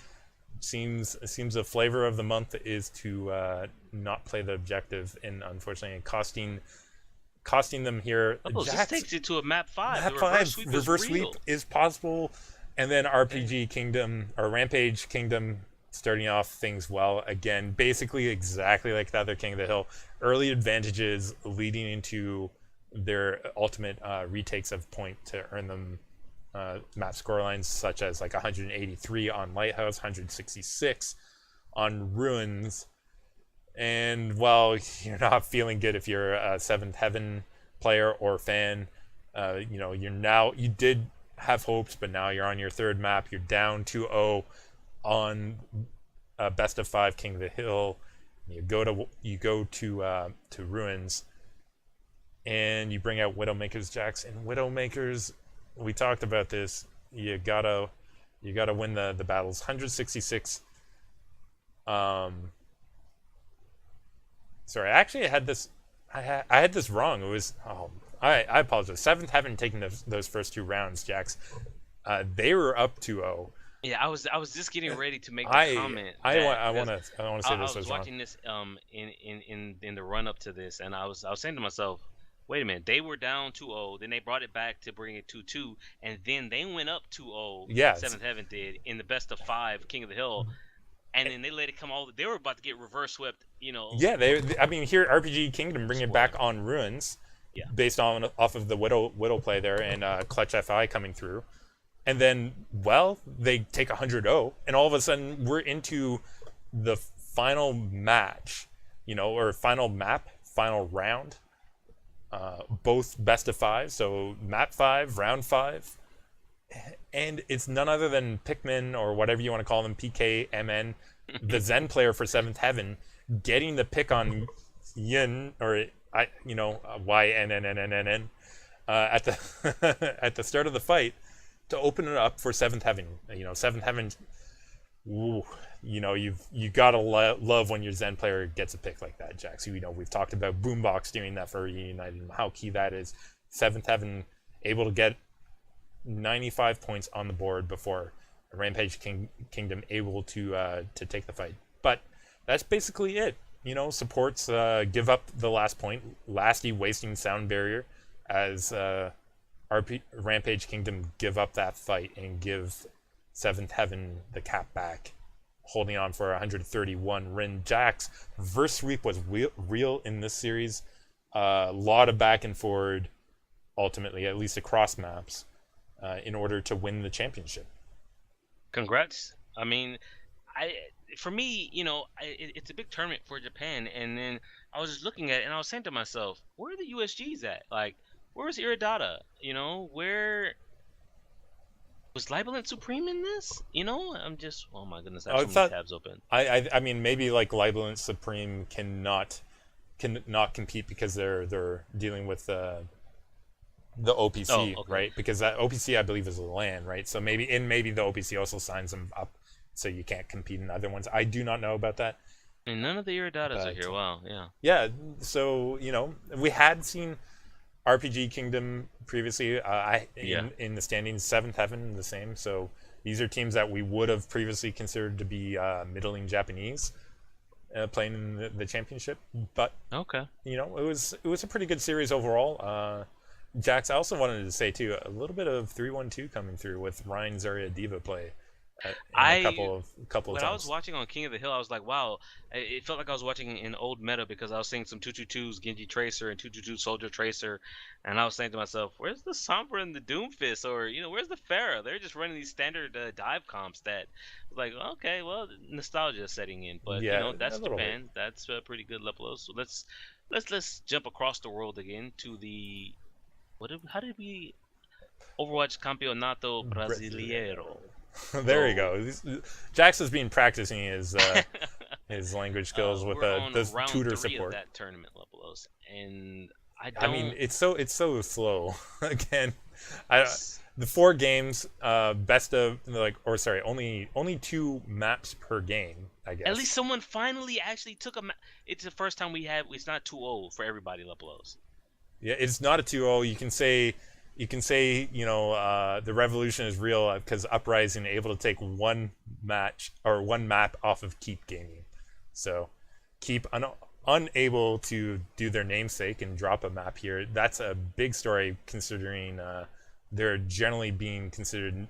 seems the flavor of the month is to not play the objective, and unfortunately costing them here. This takes you to a map 5. Map 5, reverse sweep is possible. And then RPG Kingdom, or Rampage Kingdom, starting off things well again, basically exactly like the other King of the Hill. Early advantages leading into their ultimate retakes of point to earn them map scorelines, such as 183 on Lighthouse, 166 on Ruins. And while you're not feeling good if you're a Seventh Heaven player or fan, you did have hopes, but now you're on your third map. You're down 2-0 on best of 5 King of the Hill. You go to Ruins, and you bring out Widowmakers, Jax. And Widowmakers, we talked about this. You gotta win the battles. 166. Sorry, actually I had this. I had this wrong. It was I apologize. 7th haven't taken those first 2 rounds, Jax. They were up 2-0. Yeah, I was just getting ready to make the comment. I want to say this. I was watching this in the run up to this, and I was saying to myself, wait a minute, they were down 2-0, then they brought it back to bring it 2-2, and then they went up 2-0. Yeah, 7th Heaven did in the best of 5 King of the Hill. And then they let it come all. They were about to get reverse swept, Yeah, I mean, here RPG Kingdom bring it back on Ruins, based off of the Widow play there, and Clutch FI coming through, and then they take 100-0, and all of a sudden we're into the final match, or final map, final round, both best of 5, so map 5, round 5. And it's none other than Pikmin, or whatever you want to call them, PKMN, the Zen player for 7th Heaven, getting the pick on Yin, or YNNNNN, at the at the start of the fight to open it up for 7th Heaven. 7th Heaven. Ooh, you gotta love when your Zen player gets a pick like that, Jax. We've talked about Boombox doing that for United and how key that is. 7th Heaven able to get 95 points on the board before Rampage Kingdom able to take the fight. But that's basically it. Supports give up the last point. Lasty wasting sound barrier as Rampage Kingdom give up that fight and give 7th Heaven the cap back, holding on for 131 Rin. Jax, reverse sweep was real in this series. A lot of back and forward, ultimately, at least across maps, in order to win the championship. Congrats. I mean, for me, it's a big tournament for Japan, and then I was just looking at it and I was saying to myself, where are the USGs at? Like, where's Iridata? Where was Libelant Supreme in this? I'm just, oh my goodness, I have so many tabs open. I mean, maybe like Libelant Supreme cannot compete because they're dealing with the OPC, right? Because that OPC, I believe, is a LAN, right? So maybe the OPC also signs them up, so you can't compete in other ones. I do not know about that. And none of the Iridatas are here. Wow, yeah. Yeah, so we had seen RPG Kingdom previously. In the standings, 7th Heaven the same. So these are teams that we would have previously considered to be middling Japanese. Playing in the championship, but it was a pretty good series overall. Jax, I also wanted to say too, a little bit of 3-1-2 coming through with Ryan Zarya Diva play. A couple of times. When I was watching on King of the Hill, I was like, wow, it felt like I was watching an old meta because I was seeing some 222s, Genji Tracer, and 222 Soldier Tracer, and I was saying to myself, where's the Sombra and the Doomfist, or where's the Pharah? They're just running these standard dive comps that, like, okay, well, nostalgia setting in, but that's Japan, bit. That's pretty good level. So let's jump across the world again to the Overwatch Campeonato Brasileiro. There you go. Jax has been practicing his language skills with this tutor support. Of that tournament, Lepelos, and I mean, it's so slow. Again, the 4 games, only 2 maps per game. I guess. At least someone finally actually took a map. It's the first time it's not 2-0 for everybody, Lepelos. Yeah, it's not a 2-0. You can say the revolution is real because Uprising able to take one map off of Keep Gaming. So Keep unable to do their namesake and drop a map here. That's a big story considering they're generally being considered,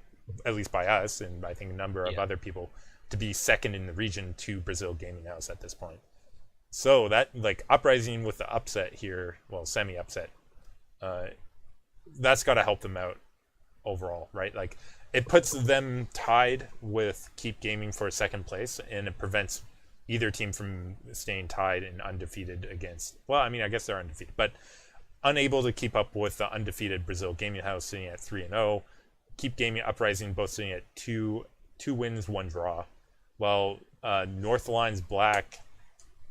at least by us and I think a number of other people, to be second in the region to Brazil Gaming House at this point. So that, like, Uprising with the upset here, well, semi-upset, that's got to help them out overall, right? Like, it puts them tied with Keep Gaming for second place, and it prevents either team from staying tied and undefeated against, well, I mean, I guess they're undefeated, but unable to keep up with the undefeated Brazil Gaming House sitting at 3-0. Keep Gaming, Uprising both sitting at two wins, 1 draw, while North Line's Black.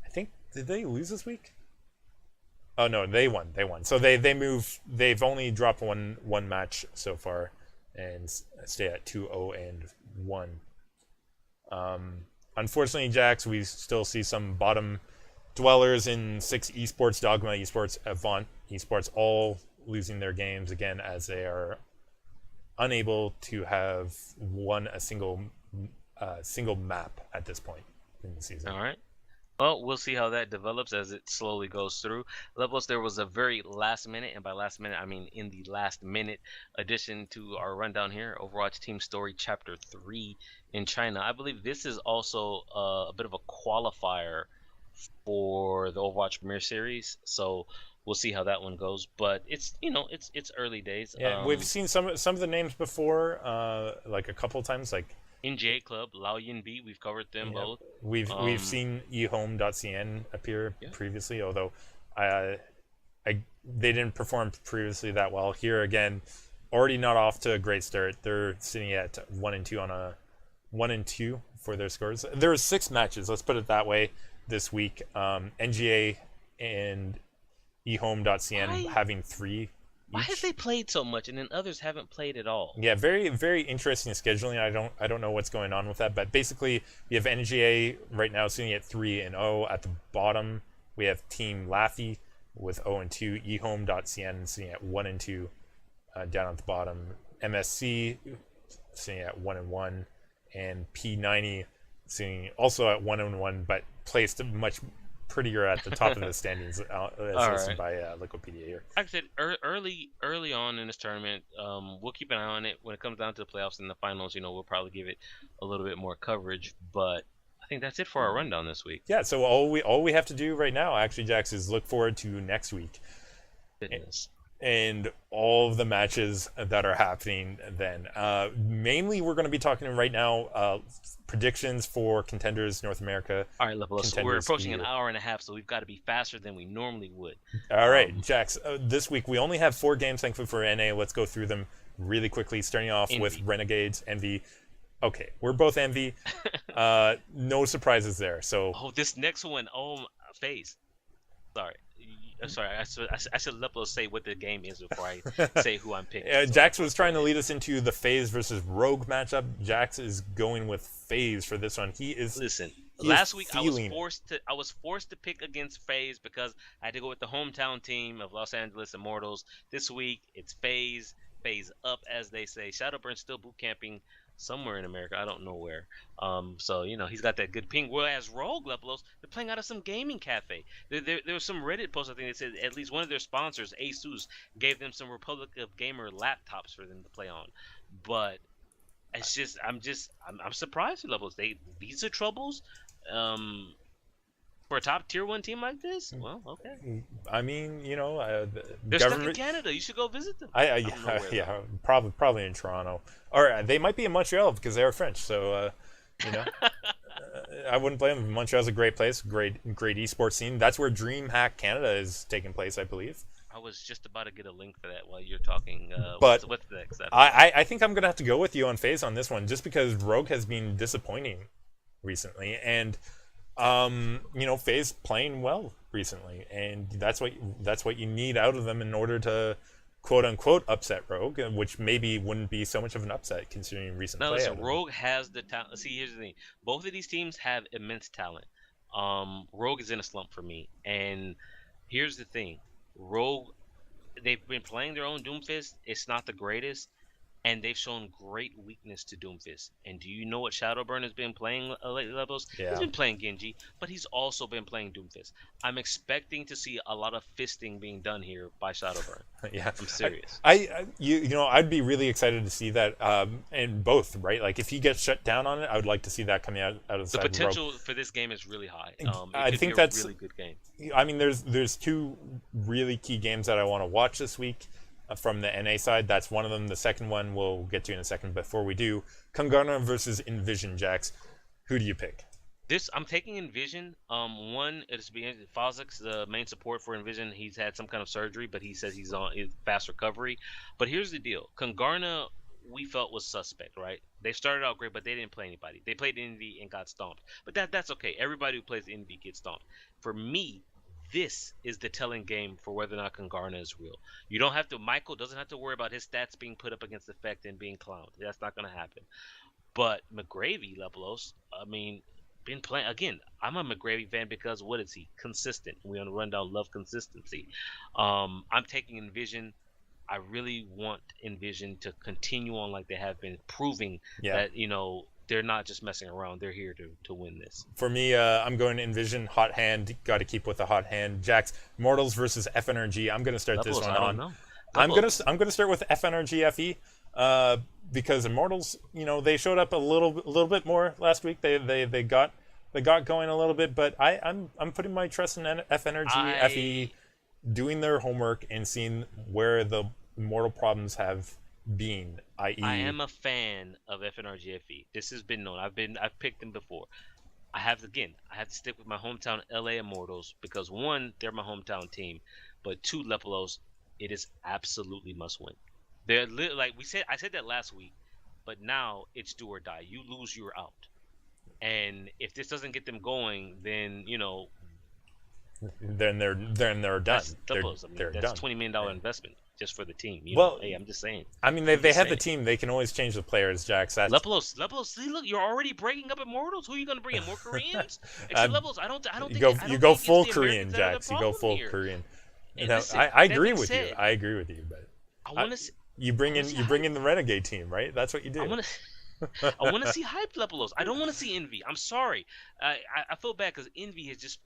I think, did they lose this week? Oh no, they won. They won. So they move. They've only dropped one match so far, and stay at 2-0-1. Unfortunately, Jax, we still see some bottom dwellers in 6 esports, Dogma esports, Avant esports, all losing their games again as they are unable to have won a single map at this point in the season. All right. Well, we'll see how that develops as it slowly goes through. Levels, there was a very last minute, and by last minute, I mean in the last minute addition to our rundown here, Overwatch Team Story Chapter 3 in China. I believe this is also a bit of a qualifier for the Overwatch Premier Series, so we'll see how that one goes. But it's it's early days. Yeah, we've seen some of the names before, like a couple times, like NGA Club, Lao Yin B, we've covered them both. We've seen ehome.cn appear previously, although they didn't perform previously that well. Here again, already not off to a great start. They're sitting at 1-2 on a 1-2 for their scores. There were 6 matches, let's put it that way, this week. NGA and ehome.cn having 3. Why have they played so much and then others haven't played at all? Yeah, very, very interesting scheduling. I don't know what's going on with that, but basically we have NGA right now sitting at 3-0. At the bottom, we have Team Laffy with 0-2. ehome.cn sitting at 1-2 down at the bottom. MSC sitting at 1-1, and P90 sitting also at 1-1, but placed much prettier at the top of the standings as listed by Wikipedia here. Like I said, early on in this tournament, we'll keep an eye on it. When it comes down to the playoffs and the finals, we'll probably give it a little bit more coverage. But I think that's it for our rundown this week. Yeah, so all we have to do right now, actually, Jax, is look forward to next week. Goodness. And all of the matches that are happening then. Mainly, we're going to be talking right now predictions for Contenders North America. All right, so we're approaching an hour and a half, so we've got to be faster than we normally would. All right, Jax, this week we only have 4 games, thankfully, for NA. Let's go through them really quickly, starting off with Renegades, Envy. Okay, we're both Envy. No surprises there. So. Oh, this next one, FaZe. Sorry, I should let us say what the game is before I say who I'm picking. Jax was trying to lead us into the FaZe versus Rogue matchup. Jax is going with FaZe for this one. Last week I was forced to pick against FaZe because I had to go with the hometown team of Los Angeles Immortals. This week it's FaZe up, as they say. Shadowburn's still boot camping somewhere in America, I don't know where. So he's got that good ping. Whereas Rogue Lepelos, they're playing out of some gaming cafe. There was some Reddit post, I think, that said at least one of their sponsors, Asus, gave them some Republic of Gamer laptops for them to play on. But it's just I'm surprised at Lepelos. Visa troubles. For a top tier 1 team like this? Well, okay. I mean, they're stuck in Canada. You should go visit them. Probably in Toronto, or they might be in Montreal because they are French. So, I wouldn't blame them. Montreal's a great place, great esports scene. That's where DreamHack Canada is taking place, I believe. I was just about to get a link for that while you're talking. But what's next? I think I'm gonna have to go with you on FaZe on this one, just because Rogue has been disappointing recently, and FaZe playing well recently, and that's what you need out of them in order to quote unquote upset Rogue, which maybe wouldn't be so much of an upset considering recent play. Listen, Rogue has the talent. See, here's the thing: both of these teams have immense talent. Rogue is in a slump for me, and here's the thing: Rogue, they've been playing their own Doomfist. It's not the greatest. And they've shown great weakness to Doomfist. And do you know what Shadowburn has been playing lately, Levels? Yeah. He's been playing Genji, but he's also been playing Doomfist. I'm expecting to see a lot of fisting being done here by Shadowburn. Yeah, I'm serious. I'd be really excited to see that in both, right? Like if he gets shut down on it, I would like to see that coming out of the side. The potential for this game is really high. I think that's a really good game. I mean, there's 2 really key games that I want to watch this week. From the NA side, that's one of them. The second one we'll get to in a second. Before we do, Kangana versus Envision, Jax. Who do you pick? I'm taking Envision. One, it's being Fozik's the main support for Envision. He's had some kind of surgery, but he says he's on fast recovery. But here's the deal: Kangarna we felt was suspect, right? They started out great, but they didn't play anybody. They played Envy and got stomped. But that's okay. Everybody who plays Envy gets stomped. For me, this is the telling game for whether or not Congarna is real. You don't have to. Michael doesn't have to worry about his stats being put up against Effect and being clowned. That's not going to happen. But McGravy, Lepelos, I mean, been playing again. I'm a McGravy fan because what is he? Consistent. We on the Rundown love consistency. I'm taking Envision. I really want Envision to continue on like they have been, proving that they're not just messing around. They're here to win this. For me, I'm going Envision, hot hand. Got to keep with the hot hand. Jax, Mortals versus FNRG. I'm going to start this one I don't on. know. I'm gonna start with FNRG FE. Because Immortals, they showed up a little bit more last week. They got going a little bit, but I'm putting my trust in FNRG FE doing their homework and seeing where the Immortal problems have been. I.e., I am a fan of FNRG FE. This has been known. I've picked them before. I have to stick with my hometown LA Immortals because one, they're my hometown team, but two, Lepelos, it is absolutely must win. They're like I said that last week, but now it's do or die. You lose, you're out. And if this doesn't get them going, then then they're done. That's they're done. $20 million investment just for the team. Hey, I'm just saying. I mean, they have the team. They can always change the players, Jax. Lepelos, see, look, you're already breaking up Immortals. Who are you going to bring in? More Koreans? Lepelos, I don't think you go full Korean, Jax. You go full Korean. I agree with you. I agree with you, but I want to. You bring in the Renegade team, right? That's what you do. I want to see hype Lepelos. I don't want to see Envy. I'm sorry. I feel bad because Envy just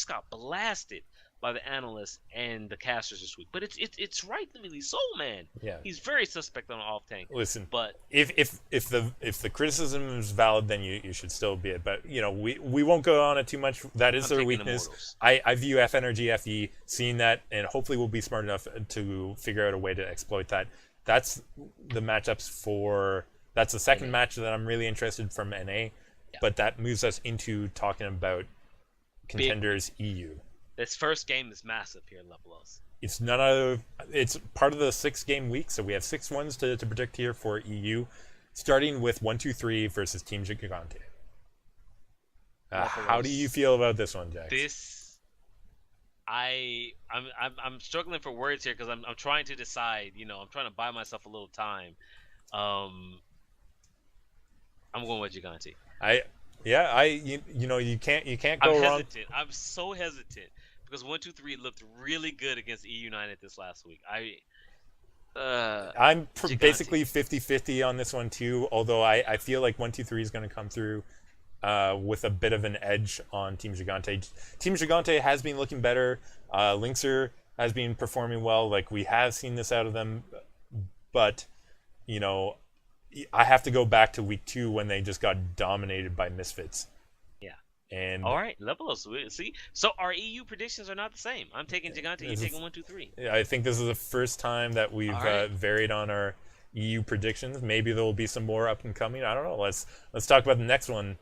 got blasted by the analysts and the casters this week. But it's rightfully so, man. Yeah. He's very suspect on off tank. Listen, but if the criticism is valid, then you should still be it. But we won't go on it too much. That is their weakness. I view FNRG FE seeing that, and hopefully we'll be smart enough to figure out a way to exploit that. That's the matchups for. That's the second match that I'm really interested from NA, but that moves us into talking about Contenders EU. This first game is massive here in Lepelos. It's part of the 6-game week, so we have 6 ones to predict here for EU, starting with 1-2-3 versus Team Gigante. How do you feel about this one, Jax? I'm struggling for words here because I'm trying to decide. I'm trying to buy myself a little time. I'm going with Gigante. You can't go wrong. I'm so hesitant because 1-2-3 looked really good against E United this last week. I'm basically 50-50 on this one too. Although I feel like 1-2-3 is going to come through with a bit of an edge on Team Gigante. Team Gigante has been looking better. Linkser has been performing well. Like we have seen this out of them, but I have to go back to week 2 when they just got dominated by Misfits. Yeah. And all right, Lepelos. See, so our EU predictions are not the same. I'm taking Gigante. You're taking 1-2-3. I think this is the first time that we've varied on our EU predictions. Maybe there will be some more up and coming. I don't know. Let's talk about the next one,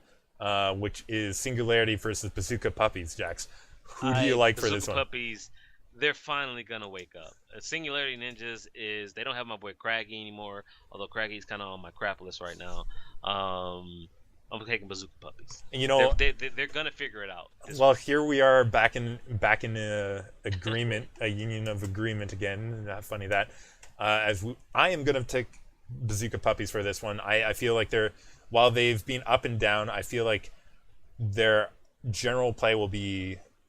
which is Singularity versus Bazooka Puppies. Jax, who do you like for this one? Puppies. They're finally gonna wake up. Singularity Ninjas they don't have my boy Craggy anymore, although Craggy's kind of on my crap list right now. I'm taking Bazooka Puppies. They're gonna figure it out. Well, here we are back in a agreement, a union of agreement again. Not funny that. I am gonna take Bazooka Puppies for this one. I feel like while they've been up and down, I feel like their general play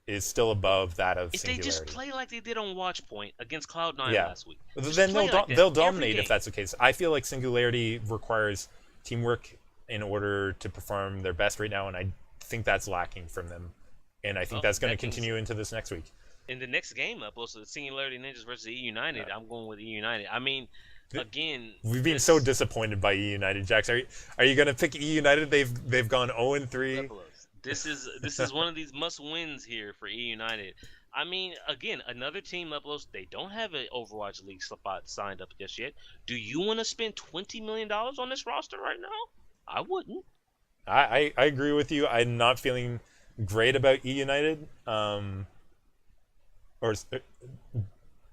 is still above that of Singularity. If they just play like they did on Watchpoint against Cloud9 last week, then they'll dominate if that's the case. I feel like Singularity requires teamwork in order to perform their best right now, and I think that's lacking from them. And I think that's going to continue into this next week. In the next game up, also Singularity Ninjas versus E United, I'm going with E United. I mean, again, we've been so disappointed by E United. Jax, are you going to pick E United? They've gone 0-3. This is one of these must wins here for E United. I mean, again, another team, Lepelos, they don't have an Overwatch League spot signed up just yet. Do you want to spend $20 million on this roster right now? I wouldn't. I agree with you. I'm not feeling great about E United.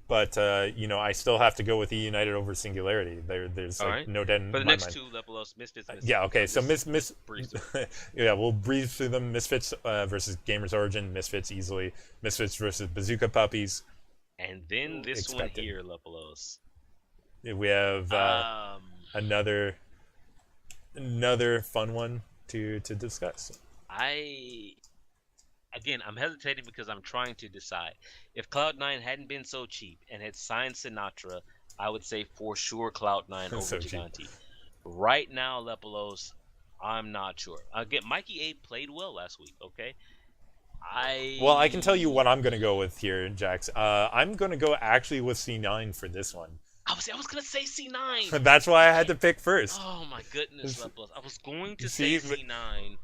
but I still have to go with E United over Singularity. There's All like right. no doubt For in the my next mind. two, Lepelos, Misfits, Yeah, okay. So breeze through. yeah, we'll breeze through them. Misfits versus Gamers Origin. Misfits easily. Misfits versus Bazooka Puppies. And then this one Expected. here, Lepelos. We have Um, another fun one to discuss. I'm hesitating because I'm trying to decide. If Cloud9 hadn't been so cheap and had signed Sinatra, I would say for sure Cloud9 over So cheap. Gigante. Right now, Lepelos, I'm not sure. Again, Mikey A played well last week. Okay, Well, I can tell you what I'm going to go with here, Jax. I'm going to go actually with C9 for this one. I was gonna say C9. That's why I had to pick first. Oh my goodness, Lepelos. I was going to See, say C9.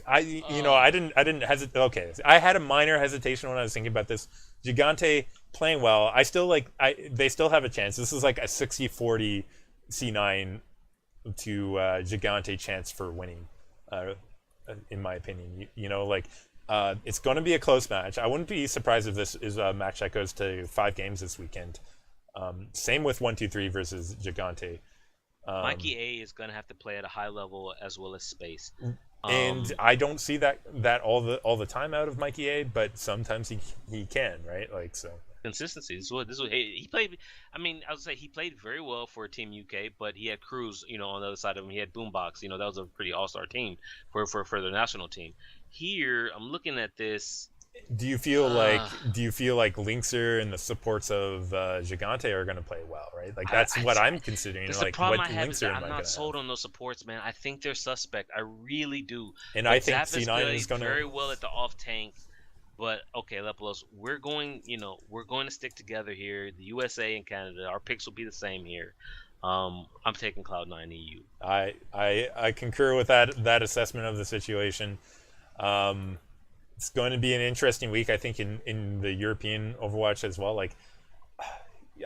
I didn't hesitate. Okay, I had a minor hesitation when I was thinking about this. Gigante playing well. They still have a chance. This is like a 60-40 C9 to Gigante chance for winning, in my opinion. It's going to be a close match. I wouldn't be surprised if this is a match that goes to 5 games this weekend. Same with 1-2-3 versus Gigante. Mikey A is gonna have to play at a high level as well as space. And I don't see that all the time out of Mikey A, but sometimes he can, right? Like, so Consistency. He played. I mean, I would say he played very well for Team UK, but he had Cruz, on the other side of him. He had Boombox. That was a pretty all-star team for the national team. Here, I'm looking at this. Do you feel like Linkser and the supports of Gigante are going to play well, right? Like that's what I'm considering. The Like, problem what I have is that Linkser am I'm I not going sold to have? on those supports, man. I think they're suspect. I really do. And But I think Zappas C9 played is going very to. well at the off tank. But okay, Lepelos, we're going to stick together here. The USA and Canada, our picks will be the same here. I'm taking Cloud9 EU. I concur with that assessment of the situation. It's going to be an interesting week, I think, in the European Overwatch as well. Like,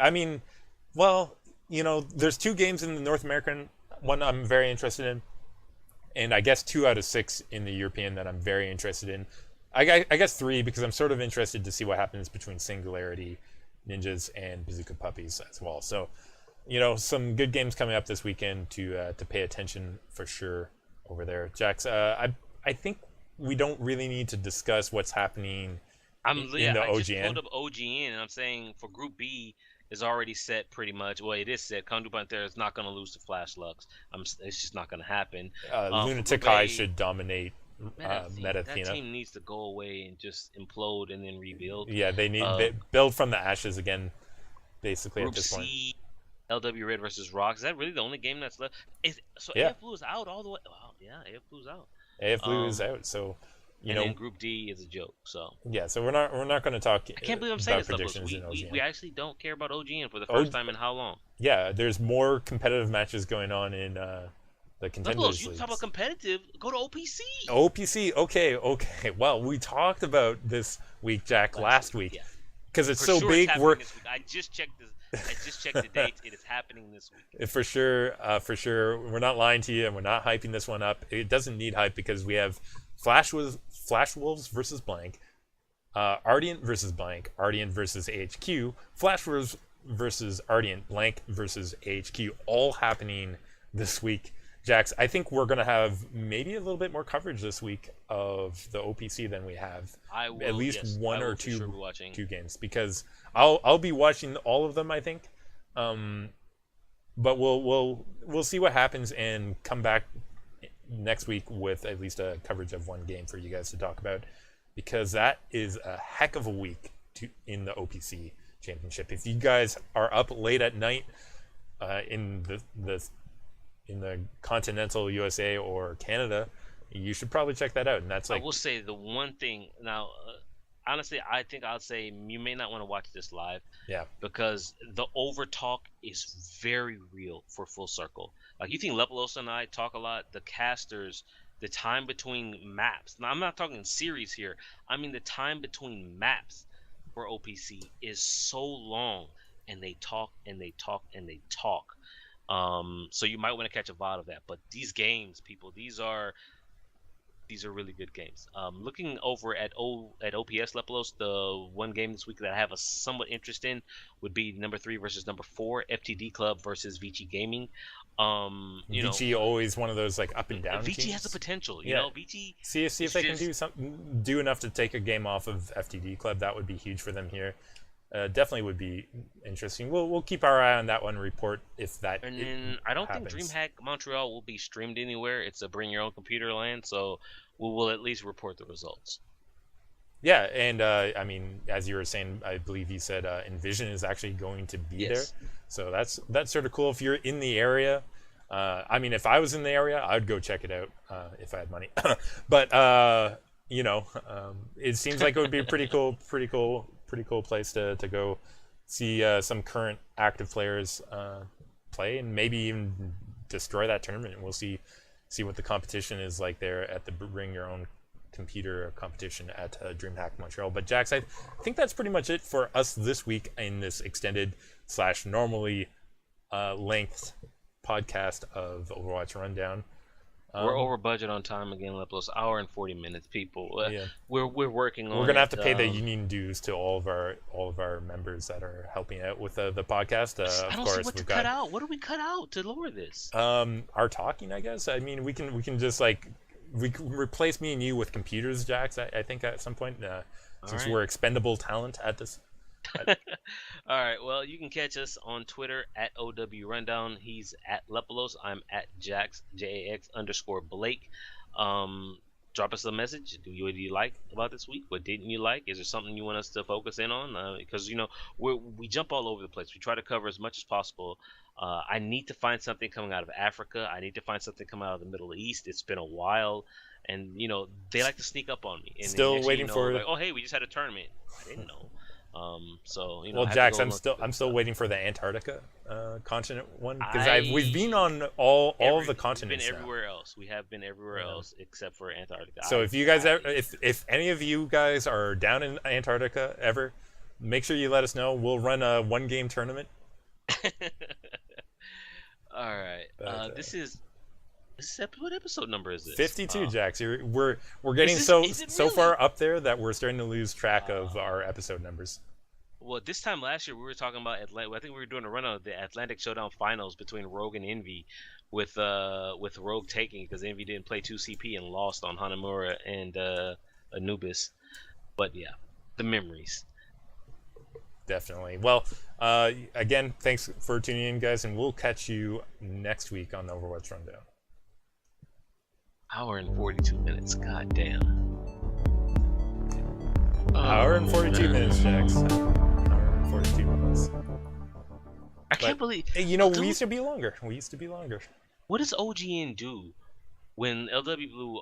I mean, well, there's 2 games in the North American one I'm very interested in, and I guess 2 out of 6 in the European that I'm very interested in. I guess 3 because I'm sort of interested to see what happens between Singularity, Ninjas, and Bazooka Puppies as well. So, some good games coming up this weekend to pay attention for sure over there. Jax, I think we don't really need to discuss what's happening in the I just OGN. pulled up OGN, and I'm saying for Group B is already set pretty much. Well, it is set. Condu Panther is not going to lose to Flash Lux. It's just not going to happen. Lunatic High should dominate Meta that team needs to go away and just implode and then rebuild. Yeah, they need they build from the ashes again, basically Group at this point. C, LW Red versus Rock. Is that really the only game that's left? Yeah. AF Blue is out all the way. Wow, yeah, AF Blue's out. AF Blue is out, so then Group D is a joke. So yeah, so we're not going to talk. I can't believe I'm saying about this. predictions We actually don't care about OGN for the first time in how long? Yeah, there's more competitive matches going on in the Contenders. You talk about competitive. Go to OPC. OPC. Okay. Well, we talked about this week, Jack, last week, because it's so big. I just checked the dates. It is happening this week. For sure. We're not lying to you, and we're not hyping this one up. It doesn't need hype because we have Flash Wolves versus Blank, Ardient versus Blank, Ardient versus AHQ, Flash Wolves versus Ardient, Blank versus AHQ, all happening this week. Jax, I think we're going to have maybe a little bit more coverage this week of the OPC than we have. At least one or two games, because I'll be watching all of them, I think. But we'll see what happens and come back next week with at least a coverage of one game for you guys to talk about, because that is a heck of a week in the OPC Championship. If you guys are up late at night in the continental USA or Canada, you should probably check that out. And that's like, I will say the one thing now. Honestly, I think I'll say you may not want to watch this live. Yeah. Because the overtalk is very real for Full Circle. Like, you think Lepelos and I talk a lot. The casters, the time between maps. Now, I'm not talking series here. I mean the time between maps for OPC is so long, and they talk and they talk and they talk. So you might want to catch a VOD of that. But these games, people, these are these are really good games. Looking over at OPS Lepelos, the one game this week that I have a somewhat interest in would be number 3 versus number 4, FTD Club versus Vici Gaming. Vici always one of those like up and down Vici teams. has the potential. You know, Vici. See if they can do enough to take a game off of FTD Club. That would be huge for them here. Definitely would be interesting. We'll keep our eye on that one. Report if that. And then I don't happens. think DreamHack Montreal will be streamed anywhere. It's a bring your own computer land, so we will at least report the results. Yeah, and I mean, as you were saying, I believe you said Envision is actually going to be there. So that's sort of cool. If you're in the area, I mean, if I was in the area, I'd go check it out if I had money. But you know, it seems like it would be a pretty cool place to go see some current active players play, and maybe even destroy that tournament. And we'll see what the competition is like there at the Bring Your Own Computer competition at DreamHack Montreal. But Jax, I think that's pretty much it for us this week in this extended / normally length podcast of Overwatch Rundown. We're over budget on time again, Lepelos. Hour and 40 minutes, people. We're working on. We're gonna have to pay the union dues to all of our members that are helping out with the podcast. I don't see what to cut out. What do we cut out to lower this? Our talking, I guess. I mean, we can just like replace me and you with computers, Jax. I think at some point, since we're expendable talent at this. All right. Well, you can catch us on Twitter at OW Rundown. He's at Lepelos. I'm at Jax JAX_Blake. Drop us a message. What do you like about this week? What didn't you like? Is there something you want us to focus in on? Because you know we jump all over the place. We try to cover as much as possible. I need to find something coming out of Africa. I need to find something coming out of the Middle East. It's been a while, and you know they like to sneak up on me. And still waiting for. Like, oh hey, we just had a tournament. I didn't know. So you know. Well, Jax, I'm still waiting for the Antarctica continent one because we've been on all of the continents. We've been everywhere else. We have been everywhere else except for Antarctica. So if you guys if any of you guys are down in Antarctica ever, make sure you let us know. We'll run a 1-game tournament. All right. What episode number is this? 52, Jax. We're getting so far up there that we're starting to lose track of our episode numbers. Well, this time last year we were talking about Atlanta. I think we were doing a run of the Atlantic Showdown finals between Rogue and Envy, with Rogue taking because Envy didn't play 2 CP and lost on Hanamura and Anubis. But yeah, the memories. Definitely. Well, again, thanks for tuning in, guys, and we'll catch you next week on the Overwatch Rundown. Hour and 42 minutes. God damn. Hour and 42 minutes, Jax. Hour and 42 minutes. I can't believe. You know, we used to be longer. What does OGN do when LW Blue